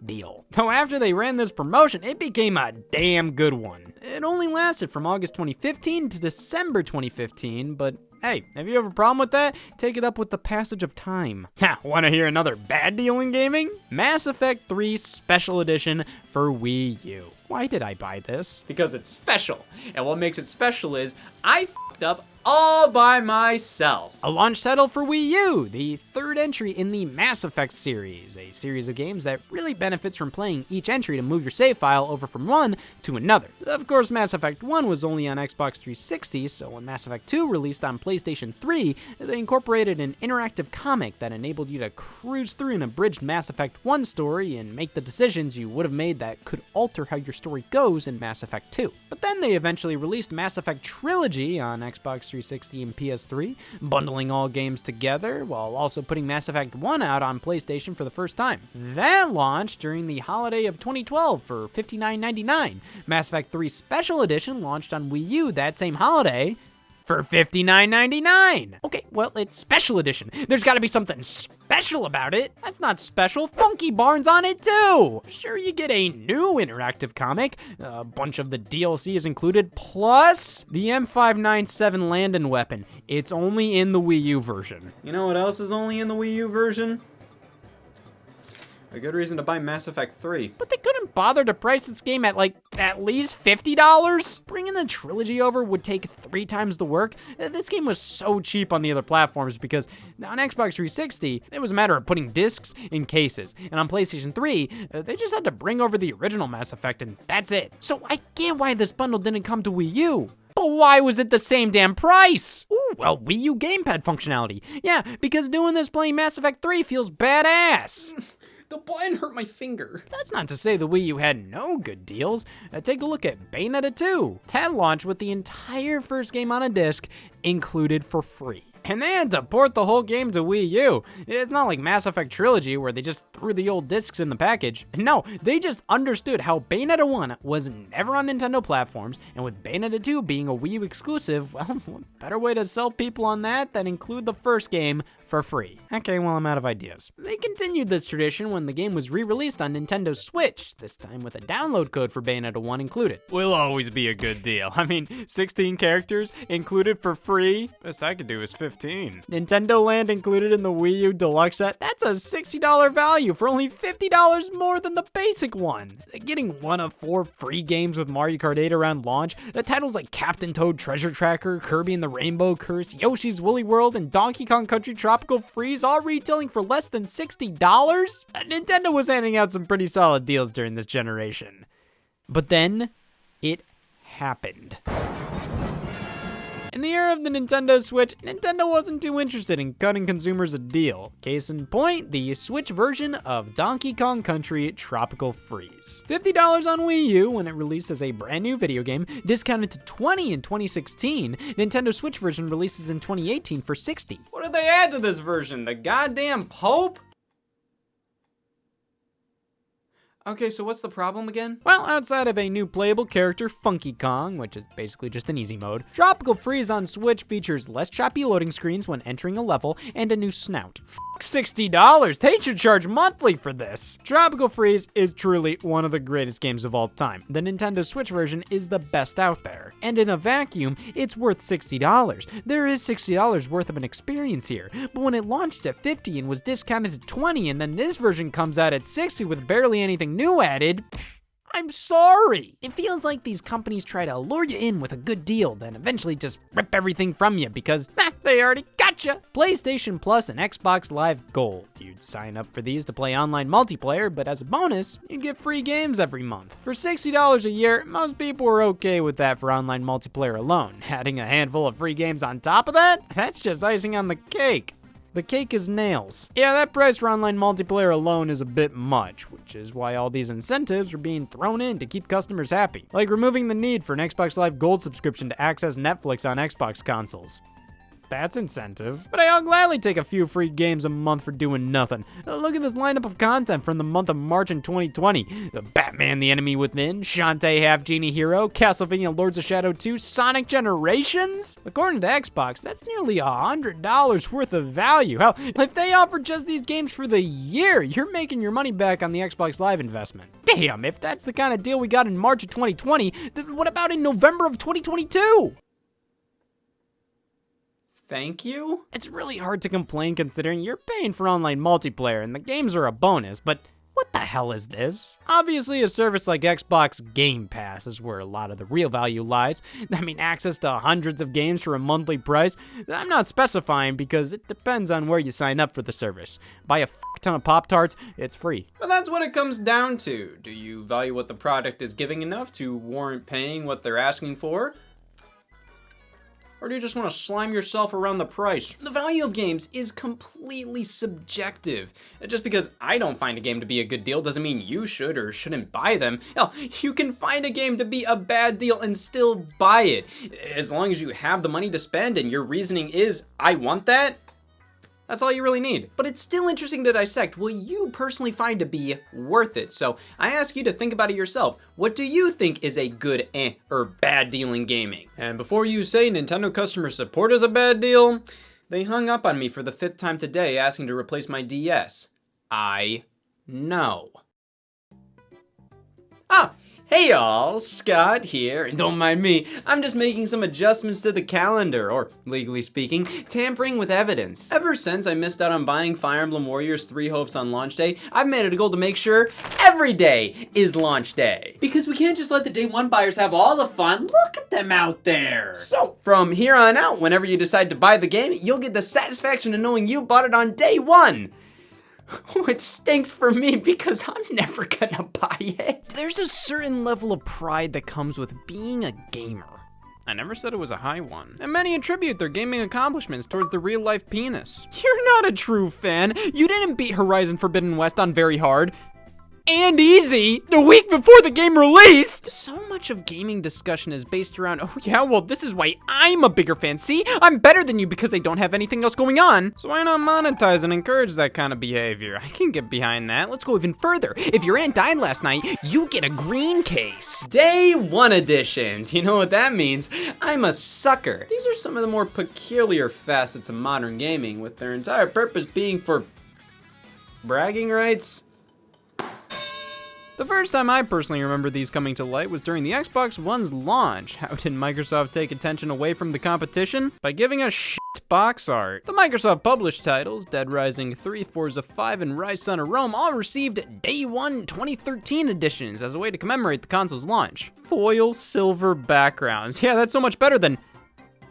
deal. Though after they ran this promotion, it became a damn good one. It only lasted from August 2015 to December 2015, but hey, if you have a problem with that, take it up with the passage of time. Ha, wanna hear another bad deal in gaming? Mass Effect 3 Special Edition for Wii U. Why did I buy this? Because it's special. And what makes it special is I fucked up all by myself. A launch title for Wii U, the third entry in the Mass Effect series, a series of games that really benefits from playing each entry to move your save file over from one to another. Of course, Mass Effect 1 was only on Xbox 360, so when Mass Effect 2 released on PlayStation 3, they incorporated an interactive comic that enabled you to cruise through an abridged Mass Effect 1 story and make the decisions you would have made that could alter how your story goes in Mass Effect 2. But then they eventually released Mass Effect Trilogy on Xbox 360 and PS3, bundling all games together while also putting Mass Effect 1 out on PlayStation for the first time. That launched during the holiday of 2012 for $59.99. Mass Effect 3 Special Edition launched on Wii U that same holiday for $59.99. Okay, well, it's Special Edition. There's gotta be something special about it. That's not special. Funky Barn's on it too. Sure, you get a new interactive comic. A bunch of the DLC is included, plus the M597 Landon weapon. It's only in the Wii U version. You know what else is only in the Wii U version? A good reason to buy Mass Effect 3. But they couldn't bother to price this game at like at least $50? Bringing the trilogy over would take 3 times the work. This game was so cheap on the other platforms because on Xbox 360, it was a matter of putting discs in cases. And on PlayStation 3, they just had to bring over the original Mass Effect and that's it. So I get why this bundle didn't come to Wii U. But why was it the same damn price? Ooh, well, Wii U gamepad functionality. Yeah, because doing this playing Mass Effect 3 feels badass. The button hurt my finger. That's not to say the Wii U had no good deals. Take a look at Bayonetta 2. That launched with the entire first game on a disc included for free. And they had to port the whole game to Wii U. It's not like Mass Effect Trilogy where they just threw the old discs in the package. No, they just understood how Bayonetta 1 was never on Nintendo platforms, and with Bayonetta 2 being a Wii U exclusive, well, what better way to sell people on that than include the first game for free. Okay, well, I'm out of ideas. They continued this tradition when the game was re-released on Nintendo Switch, this time with a download code for Bayonetta 1 included. Will always be a good deal. I mean, 16 characters included for free? Best I could do is 15. Nintendo Land included in the Wii U Deluxe set? That's a $60 value for only $50 more than the basic one. Getting one of 4 free games with Mario Kart 8 around launch, the titles like Captain Toad Treasure Tracker, Kirby and the Rainbow Curse, Yoshi's Woolly World, and Donkey Kong Country Tropical Freeze all retailing for less than $60? Nintendo was handing out some pretty solid deals during this generation. But then, it happened. In the era of the Nintendo Switch, Nintendo wasn't too interested in cutting consumers a deal. Case in point, the Switch version of Donkey Kong Country Tropical Freeze. $50 on Wii U when it released as a brand new video game, discounted to $20 in 2016. Nintendo Switch version releases in 2018 for $60. What did they add to this version? The goddamn Pope? Okay, so what's the problem again? Well, outside of a new playable character, Funky Kong, which is basically just an easy mode, Tropical Freeze on Switch features less choppy loading screens when entering a level and a new snout. $60! They should charge monthly for this! Tropical Freeze is truly one of the greatest games of all time. The Nintendo Switch version is the best out there. And in a vacuum, it's worth $60. There is $60 worth of an experience here, but when it launched at $50 and was discounted to $20, and then this version comes out at $60 with barely anything new added, I'm sorry. It feels like these companies try to lure you in with a good deal, then eventually just rip everything from you because they already got you. PlayStation Plus and Xbox Live Gold. You'd sign up for these to play online multiplayer, but as a bonus, you'd get free games every month. For $60 a year, most people are okay with that for online multiplayer alone. Adding a handful of free games on top of that? That's just icing on the cake. The cake is nails. Yeah, that price for online multiplayer alone is a bit much, which is why all these incentives are being thrown in to keep customers happy. Like removing the need for an Xbox Live Gold subscription to access Netflix on Xbox consoles. That's incentive. But I'll gladly take a few free games a month for doing nothing. Look at this lineup of content from the month of March in 2020. The Batman the Enemy Within, Shantae Half Genie Hero, Castlevania Lords of Shadow 2, Sonic Generations? According to Xbox, that's nearly $100 worth of value. Hell, if they offered just these games for the year, you're making your money back on the Xbox Live investment. Damn, if that's the kind of deal we got in March of 2020, then what about in November of 2022? Thank you? It's really hard to complain considering you're paying for online multiplayer and the games are a bonus, but what the hell is this? Obviously, a service like Xbox Game Pass is where a lot of the real value lies. I mean, access to hundreds of games for a monthly price. I'm not specifying because it depends on where you sign up for the service. Buy a ton of Pop-Tarts, it's free. But that's what it comes down to. Do you value what the product is giving enough to warrant paying what they're asking for? Or do you just want to slime yourself around the price? The value of games is completely subjective. Just because I don't find a game to be a good deal doesn't mean you should or shouldn't buy them. Hell, you can find a game to be a bad deal and still buy it. As long as you have the money to spend and your reasoning is, I want that, that's all you really need. But it's still interesting to dissect what you personally find to be worth it. So I ask you to think about it yourself. What do you think is a good or bad deal in gaming? And before you say Nintendo customer support is a bad deal, they hung up on me for the 5th time today asking to replace my DS. I know. Ah! Hey y'all, Scott here, and don't mind me, I'm just making some adjustments to the calendar, or legally speaking, tampering with evidence. Ever since I missed out on buying Fire Emblem Warriors 3 Hopes on launch day, I've made it a goal to make sure every day is launch day. Because we can't just let the day one buyers have all the fun, look at them out there. So, from here on out, whenever you decide to buy the game, you'll get the satisfaction of knowing you bought it on day one. Which stinks for me because I'm never gonna buy it. There's a certain level of pride that comes with being a gamer. I never said it was a high one. And many attribute their gaming accomplishments towards the real-life penis. You're not a true fan. You didn't beat Horizon Forbidden West on very hard and easy the week before the game released. So much of gaming discussion is based around, oh yeah, well this is why I'm a bigger fan. See, I'm better than you because I don't have anything else going on. So why not monetize and encourage that kind of behavior? I can get behind that. Let's go even further. If your aunt died last night, you get a green case. Day one editions. You know what that means? I'm a sucker. These are some of the more peculiar facets of modern gaming, with their entire purpose being for bragging rights. The first time I personally remember these coming to light was during the Xbox One's launch. How did Microsoft take attention away from the competition? By giving us shit box art. The Microsoft published titles, Dead Rising 3, Forza 5, and Rise Son of Rome, all received Day 1 2013 editions as a way to commemorate the console's launch. Foil silver backgrounds. Yeah, that's so much better than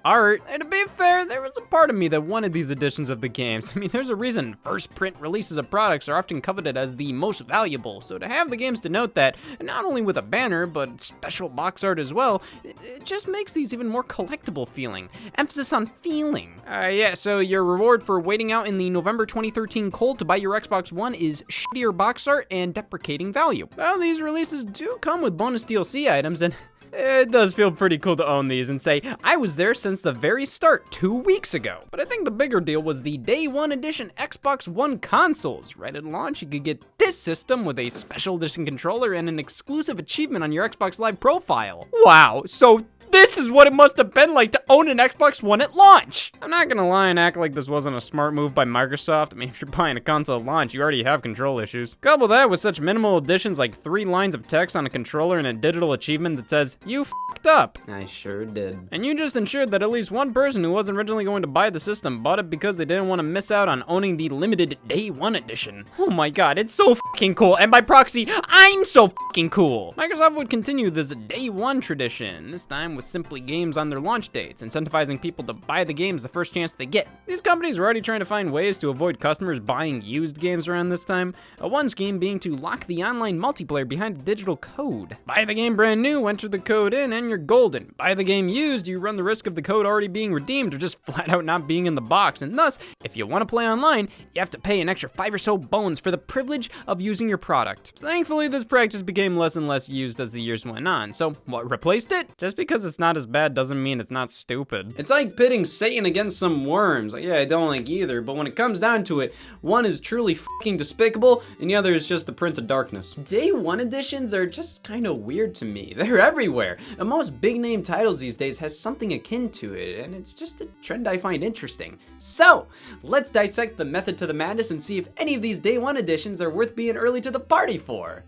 art. And to be fair, there was a part of me that wanted these editions of the games. I mean, there's a reason first print releases of products are often coveted as the most valuable. So to have the games denote that, not only with a banner, but special box art as well, it just makes these even more collectible feeling. Emphasis on feeling. Yeah, so your reward for waiting out in the November 2013 cold to buy your Xbox One is shittier box art and deprecating value. Well, these releases do come with bonus DLC items, and It does feel pretty cool to own these and say, I was there since the very start 2 weeks ago. But I think the bigger deal was the Day 1 edition Xbox One consoles. Right at launch, you could get this system with a special edition controller and an exclusive achievement on your Xbox Live profile. Wow, so this is what it must have been like to own an Xbox One at launch. I'm not gonna lie and act like this wasn't a smart move by Microsoft. I mean, if you're buying a console at launch, you already have control issues. Couple that with such minimal additions like 3 lines of text on a controller and a digital achievement that says, you f***ed up. I sure did. And you just ensured that at least one person who wasn't originally going to buy the system bought it because they didn't want to miss out on owning the limited Day 1 edition. Oh my god, it's so fucking cool. And by proxy, I'm so fucking cool. Microsoft would continue this Day 1 tradition, this time with simply games on their launch dates, incentivizing people to buy the games the first chance they get. These companies were already trying to find ways to avoid customers buying used games around this time. One scheme being to lock the online multiplayer behind a digital code. Buy the game brand new, enter the code in, and you're golden. Buy the game used, you run the risk of the code already being redeemed or just flat out not being in the box, and thus, if you want to play online, you have to pay an extra 5 or so bones for the privilege of using your product. Thankfully, this practice became less and less used as the years went on, so what replaced it? Just because it's not as bad doesn't mean it's not stupid. It's like pitting Satan against some worms. Like, yeah, I don't like either, but when it comes down to it, one is truly fucking despicable, and the other is just the Prince of Darkness. Day 1 editions are just kind of weird to me. They're everywhere, and most big name titles these days has something akin to it, and it's just a trend I find interesting. So, let's dissect the method to the madness and see if any of these Day 1 editions are worth being early to the party for.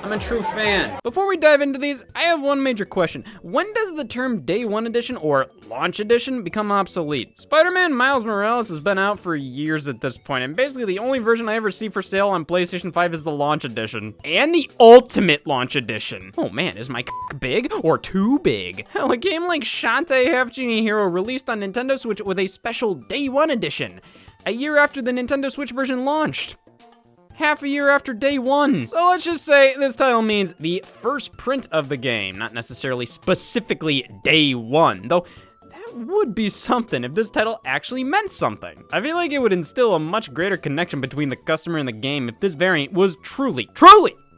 I'm a true fan. Before we dive into these, I have one major question. When does the term Day 1 edition or Launch edition become obsolete? Spider-Man Miles Morales has been out for years at this point, and basically the only version I ever see for sale on PlayStation 5 is the Launch edition. And the Ultimate Launch edition. Oh man, is my cock big or too big? Hell, a game like Shantae Half Genie Hero released on Nintendo Switch with a special Day 1 edition, a year after the Nintendo Switch version launched. Half a year after Day 1. So let's just say this title means the first print of the game, not necessarily specifically Day 1, though that would be something if this title actually meant something. I feel like it would instill a much greater connection between the customer and the game if this variant was truly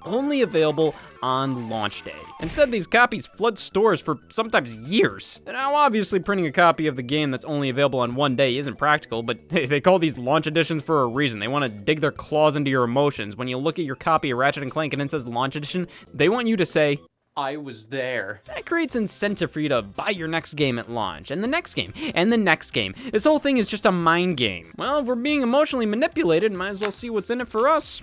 only available on launch day. Instead, these copies flood stores for sometimes years. Now, obviously, printing a copy of the game that's only available on one day isn't practical, but hey, they call these launch editions for a reason. They want to dig their claws into your emotions. When you look at your copy of Ratchet & Clank and it says launch edition, they want you to say, I was there. That creates incentive for you to buy your next game at launch, and the next game, and the next game. This whole thing is just a mind game. Well, if we're being emotionally manipulated, might as well see what's in it for us.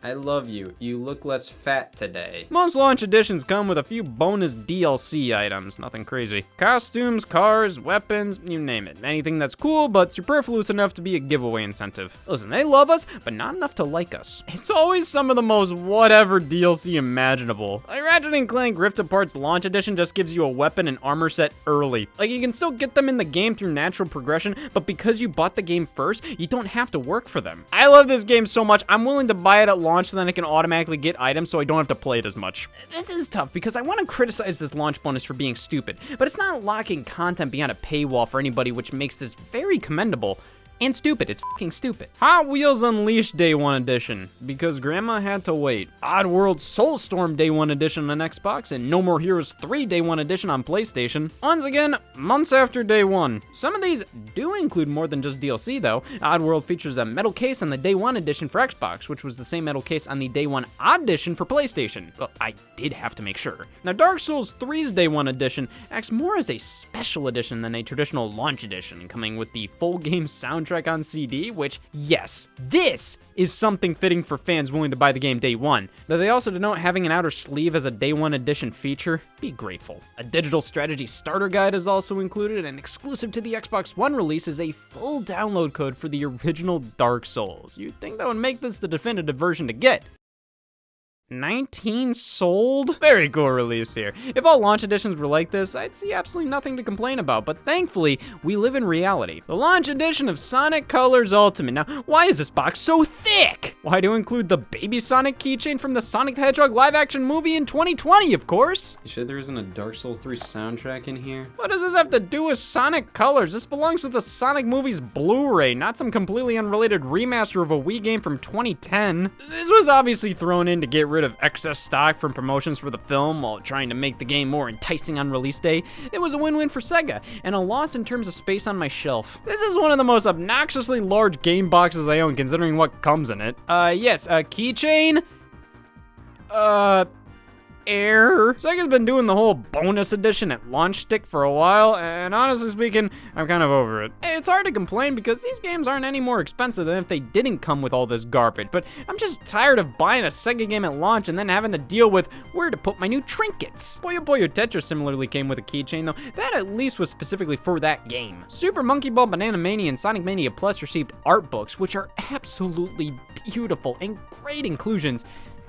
I love you. You look less fat today. Most launch editions come with a few bonus DLC items, nothing crazy. Costumes, cars, weapons, you name it. Anything that's cool, but superfluous enough to be a giveaway incentive. Listen, they love us, but not enough to like us. It's always some of the most whatever DLC imaginable. Like Ratchet & Clank Rift Apart's launch edition just gives you a weapon and armor set early. Like, you can still get them in the game through natural progression, but because you bought the game first, you don't have to work for them. I love this game so much, I'm willing to buy it at launch so then I can automatically get items so I don't have to play it as much. This is tough because I want to criticize this launch bonus for being stupid, but it's not locking content behind a paywall for anybody, which makes this very commendable. And stupid, it's fucking stupid. Hot Wheels Unleashed Day 1 Edition, because grandma had to wait. Oddworld Soulstorm Day 1 Edition on Xbox, and No More Heroes 3 Day 1 Edition on PlayStation. Once again, months after Day 1. Some of these do include more than just DLC though. Oddworld features a metal case on the Day 1 Edition for Xbox, which was the same metal case on the Day 1 Odd Edition for PlayStation. Well, I did have to make sure. Now, Dark Souls 3's Day 1 Edition acts more as a special edition than a traditional launch edition, coming with the full game soundtrack on CD, which, yes, this is something fitting for fans willing to buy the game Day 1. Though they also denote having an outer sleeve as a Day 1 edition feature, be grateful. A digital strategy starter guide is also included, and exclusive to the Xbox One release is a full download code for the original Dark Souls. You'd think that would make this the definitive version to get. 19 sold? Very cool release here. If all launch editions were like this, I'd see absolutely nothing to complain about, but thankfully, we live in reality. The launch edition of Sonic Colors Ultimate. Now, why is this box so thick? Why do include the Baby Sonic keychain from the Sonic the Hedgehog live-action movie in 2020, of course? You sure there isn't a Dark Souls 3 soundtrack in here? What does this have to do with Sonic Colors? This belongs with the Sonic movies Blu-ray, not some completely unrelated remaster of a Wii game from 2010. This was obviously thrown in to get rid rid of excess stock from promotions for the film while trying to make the game more enticing on release day, it was a win-win for Sega, and a loss in terms of space on my shelf. This is one of the most obnoxiously large game boxes I own considering what comes in it. Yes, a keychain? Error. Sega's been doing the whole bonus edition at launch stick for a while, and honestly speaking, I'm kind of over it. It's hard to complain because these games aren't any more expensive than if they didn't come with all this garbage, but I'm just tired of buying a Sega game at launch and then having to deal with where to put my new trinkets. Puyo Puyo Tetris similarly came with a keychain though. That at least was specifically for that game. Super Monkey Ball, Banana Mania, and Sonic Mania Plus received art books, which are absolutely beautiful and great inclusions,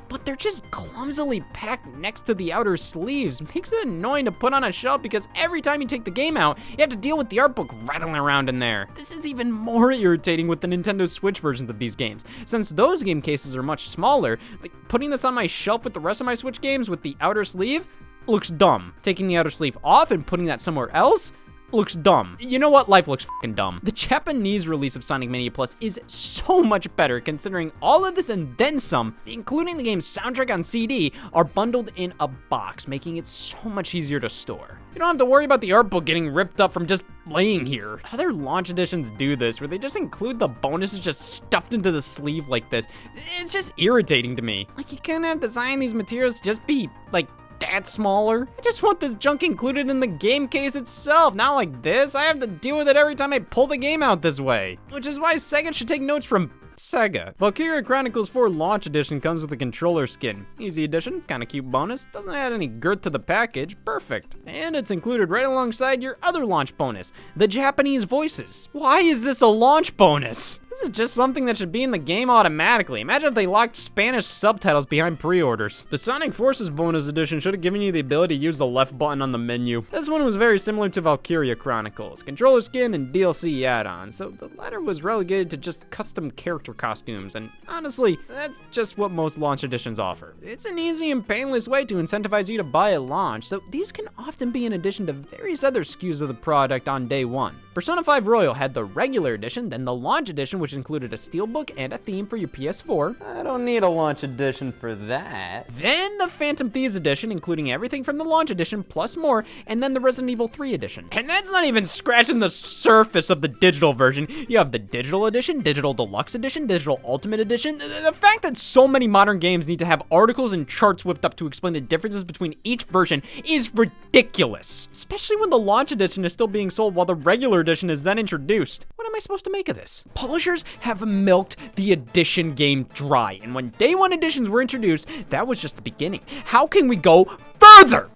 but they're just clumsily packed next to the outer sleeves. Makes it annoying to put on a shelf because every time you take the game out, you have to deal with the art book rattling around in there. This is even more irritating with the Nintendo Switch versions of these games. Since those game cases are much smaller, like putting this on my shelf with the rest of my Switch games with the outer sleeve looks dumb. Taking the outer sleeve off and putting that somewhere else looks dumb. You know what? Life looks fucking dumb. The Japanese release of Sonic Mania Plus is so much better considering all of this and then some, including the game's soundtrack on CD, are bundled in a box, making it so much easier to store. You don't have to worry about the art book getting ripped up from just laying here. Other launch editions do this, where they just include the bonuses just stuffed into the sleeve like this. It's just irritating to me. Like, you can't have designed these materials just be, like, that smaller. I just want this junk included in the game case itself, not like this. I have to deal with it every time I pull the game out this way. Which is why Sega should take notes from Sega. Valkyria Chronicles 4 Launch Edition comes with a controller skin. Easy addition, kinda cute bonus, doesn't add any girth to the package, perfect. And it's included right alongside your other launch bonus, the Japanese voices. Why is this a launch bonus? This is just something that should be in the game automatically. Imagine if they locked Spanish subtitles behind pre-orders. The Sonic Forces bonus edition should have given you the ability to use the left button on the menu. This one was very similar to Valkyria Chronicles, controller skin and DLC add-ons, so the latter was relegated to just custom character costumes, and honestly, that's just what most launch editions offer. It's an easy and painless way to incentivize you to buy at launch, so these can often be in addition to various other SKUs of the product on day one. Persona 5 Royal had the regular edition, then the launch edition, which included a steelbook and a theme for your PS4. I don't need a launch edition for that. Then the Phantom Thieves edition, including everything from the launch edition plus more, and then the Resident Evil 3 edition. And that's not even scratching the surface of the digital version. You have the digital edition, digital deluxe edition, digital ultimate edition. The fact that so many modern games need to have articles and charts whipped up to explain the differences between each version is ridiculous. Especially when the launch edition is still being sold while the regular edition is then introduced. What am I supposed to make of this? Publishers have milked the edition game dry, and when day one editions were introduced, that was just the beginning. How can we go further?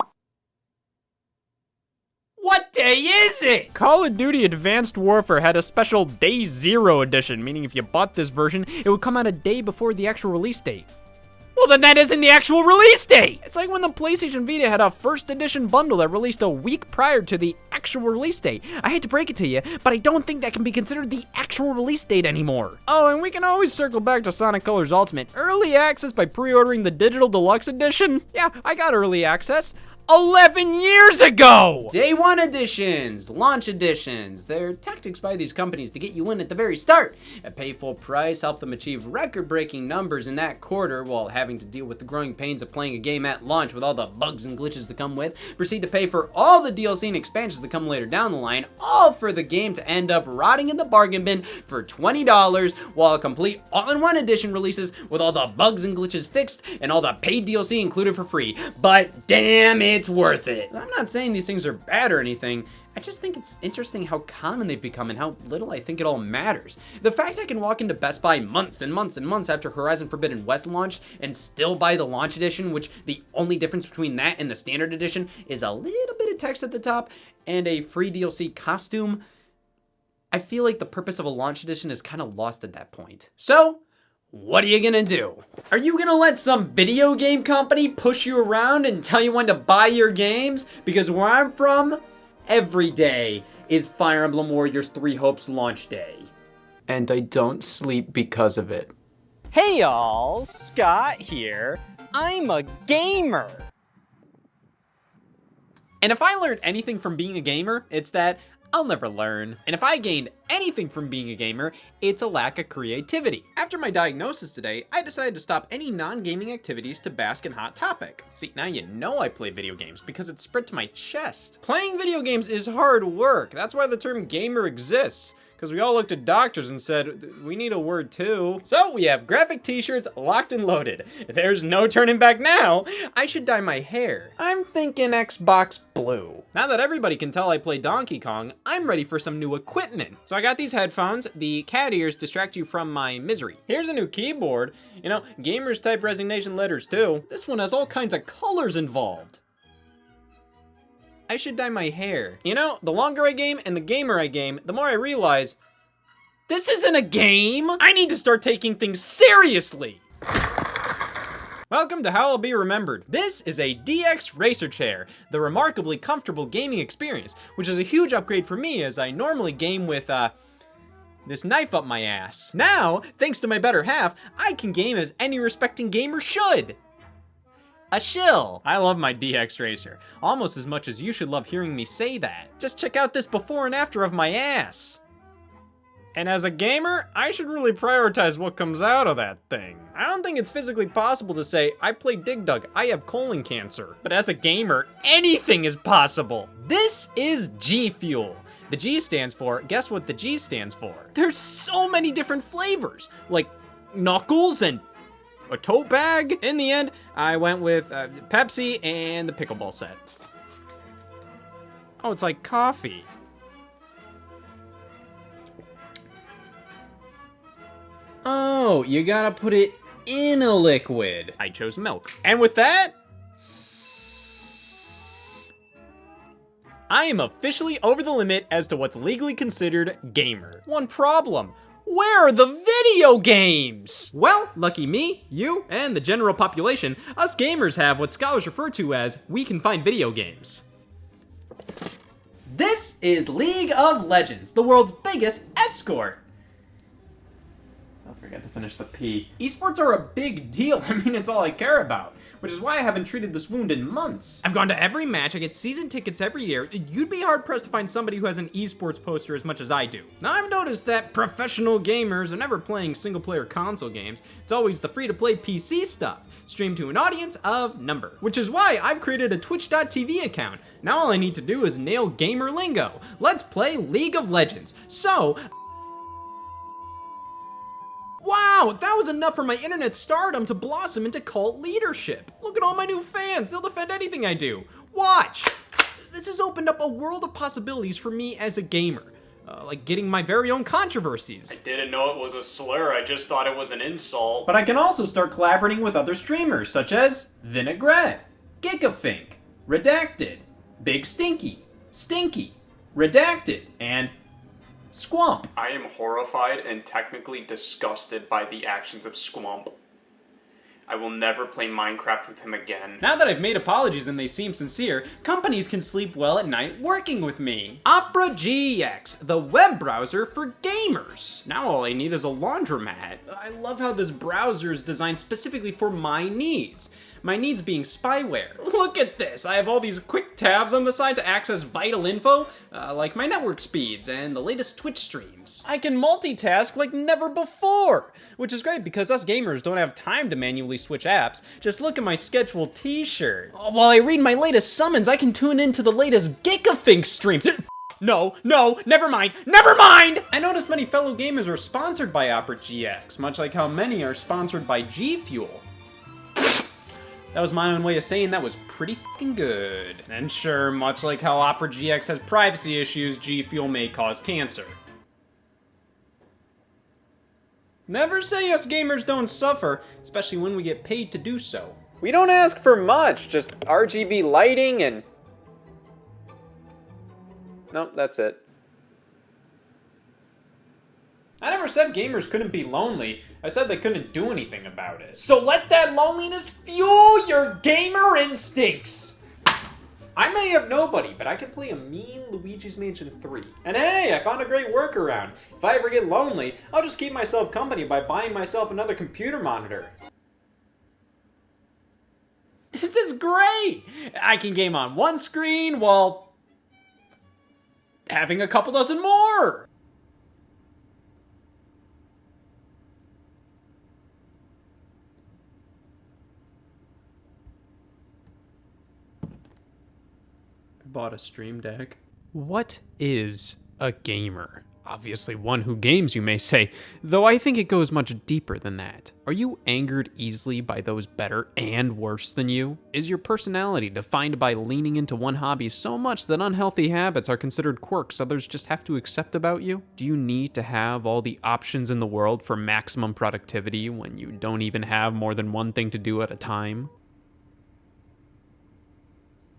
What day is it? Call of Duty Advanced Warfare had a special Day Zero edition, meaning if you bought this version, it would come out a day before the actual release date. Well, then that isn't the actual release date! It's like when the PlayStation Vita had a first edition bundle that released a week prior to the actual release date. I hate to break it to you, but I don't think that can be considered the actual release date anymore. Oh, and we can always circle back to Sonic Colors Ultimate. Early access by pre-ordering the Digital Deluxe Edition? Yeah, I got early access. 11 years ago! Day one editions, launch editions. They're tactics by these companies to get you in at the very start. At pay full price, help them achieve record-breaking numbers in that quarter while having to deal with the growing pains of playing a game at launch with all the bugs and glitches that come with. Proceed to pay for all the DLC and expansions that come later down the line, all for the game to end up rotting in the bargain bin for $20 while a complete all-in-one edition releases with all the bugs and glitches fixed and all the paid DLC included for free. But damn it, it's worth it. I'm not saying these things are bad or anything. I just think it's interesting how common they've become and how little I think it all matters. The fact I can walk into Best Buy months and months and months after Horizon Forbidden West launched and still buy the launch edition, which the only difference between that and the standard edition is a little bit of text at the top and a free DLC costume, I feel like the purpose of a launch edition is kind of lost at that point. So, what are you gonna do? Are you gonna let some video game company push you around and tell you when to buy your games? Because where I'm from, every day is Fire Emblem Warriors 3 Hopes launch day. And I don't sleep because of it. Hey y'all, Scott here. I'm a gamer. And if I learned anything from being a gamer, it's that I'll never learn. And if I gained anything from being a gamer, it's a lack of creativity. After my diagnosis today, I decided to stop any non-gaming activities to bask in Hot Topic. See, now you know I play video games because it's spread to my chest. Playing video games is hard work. That's why the term gamer exists. Because we all looked at doctors and said, we need a word too. So we have graphic t-shirts locked and loaded. There's no turning back now. I should dye my hair. I'm thinking Xbox Blue. Now that everybody can tell I play Donkey Kong, I'm ready for some new equipment. So I got these headphones. The cat ears distract you from my misery. Here's a new keyboard. You know, gamers type resignation letters too. This one has all kinds of colors involved. I should dye my hair. You know, the longer I game and the gamer I game, the more I realize, this isn't a game! I need to start taking things seriously! Welcome to How I'll Be Remembered. This is a DX Racer Chair, the remarkably comfortable gaming experience, which is a huge upgrade for me as I normally game with, this knife up my ass. Now, thanks to my better half, I can game as any respecting gamer should. A shill. I love my DX Racer, almost as much as you should love hearing me say that. Just check out this before and after of my ass. And as a gamer, I should really prioritize what comes out of that thing. I don't think it's physically possible to say, I play Dig Dug, I have colon cancer. But as a gamer, anything is possible. This is G Fuel. The G stands for, guess what the G stands for? There's so many different flavors, like Knuckles and a tote bag. In the end, I went with Pepsi and the pickleball set. Oh, it's like coffee. Oh, you gotta put it in a liquid. I chose milk. And with that, I am officially over the limit as to what's legally considered gamer. One problem. Where are the video games? Well, lucky me, you, and the general population, us gamers have what scholars refer to as we can find video games. This is League of Legends, the world's biggest escort. I forgot to finish the P. Esports are a big deal. I mean, it's all I care about, which is why I haven't treated this wound in months. I've gone to every match, I get season tickets every year. You'd be hard pressed to find somebody who has an esports poster as much as I do. Now, I've noticed that professional gamers are never playing single player console games. It's always the free to play PC stuff, streamed to an audience of number. Which is why I've created a twitch.tv account. Now all I need to do is nail gamer lingo. Let's play League of Legends. So, wow, that was enough for my internet stardom to blossom into cult leadership. Look at all my new fans, they'll defend anything I do. Watch! This has opened up a world of possibilities for me as a gamer. Like getting my very own controversies. I didn't know it was a slur, I just thought it was an insult. But I can also start collaborating with other streamers, such as Vinaigrette, Gigafink, Redacted, Big Stinky, Stinky, Redacted, and Squump. I am horrified and technically disgusted by the actions of Squump. I will never play Minecraft with him again. Now that I've made apologies and they seem sincere, companies can sleep well at night working with me. Opera GX, the web browser for gamers. Now all I need is a laundromat. I love how this browser is designed specifically for my needs. My needs being spyware. Look at this, I have all these quick tabs on the side to access vital info, like my network speeds and the latest Twitch streams. I can multitask like never before, which is great because us gamers don't have time to manually switch apps. Just look at my scheduled t-shirt. While I read my latest summons, I can tune into the latest Gigafink streams. No, never mind! I noticed many fellow gamers are sponsored by Opera GX, much like how many are sponsored by G Fuel. That was my own way of saying that was pretty fucking good. And sure, much like how Opera GX has privacy issues, G Fuel may cause cancer. Never say us gamers don't suffer, especially when we get paid to do so. We don't ask for much, just RGB lighting and... Nope, that's it. I never said gamers couldn't be lonely. I said they couldn't do anything about it. So let that loneliness fuel your gamer instincts! I may have nobody, but I can play a mean Luigi's Mansion 3. And hey, I found a great workaround. If I ever get lonely, I'll just keep myself company by buying myself another computer monitor. This is great! I can game on one screen while having a couple dozen more! bought a Stream Deck. What is a gamer? Obviously one who games, you may say, though I think it goes much deeper than that. Are you angered easily by those better and worse than you? Is your personality defined by leaning into one hobby so much that unhealthy habits are considered quirks others just have to accept about you? Do you need to have all the options in the world for maximum productivity when you don't even have more than one thing to do at a time?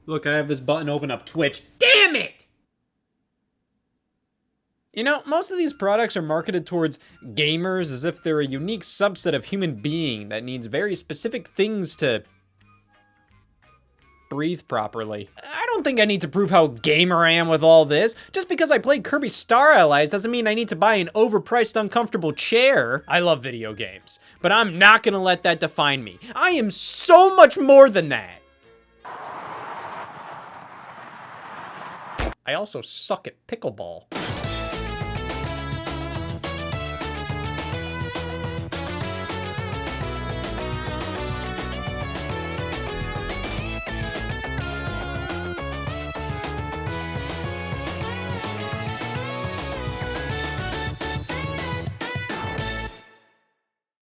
Look, I have this button open up Twitch. Damn it! You know, most of these products are marketed towards gamers as if they're a unique subset of human being that needs very specific things to breathe properly. I don't think I need to prove how gamer I am with all this. Just because I play Kirby Star Allies doesn't mean I need to buy an overpriced, uncomfortable chair. I love video games, but I'm not gonna let that define me. I am so much more than that. I also suck at pickleball.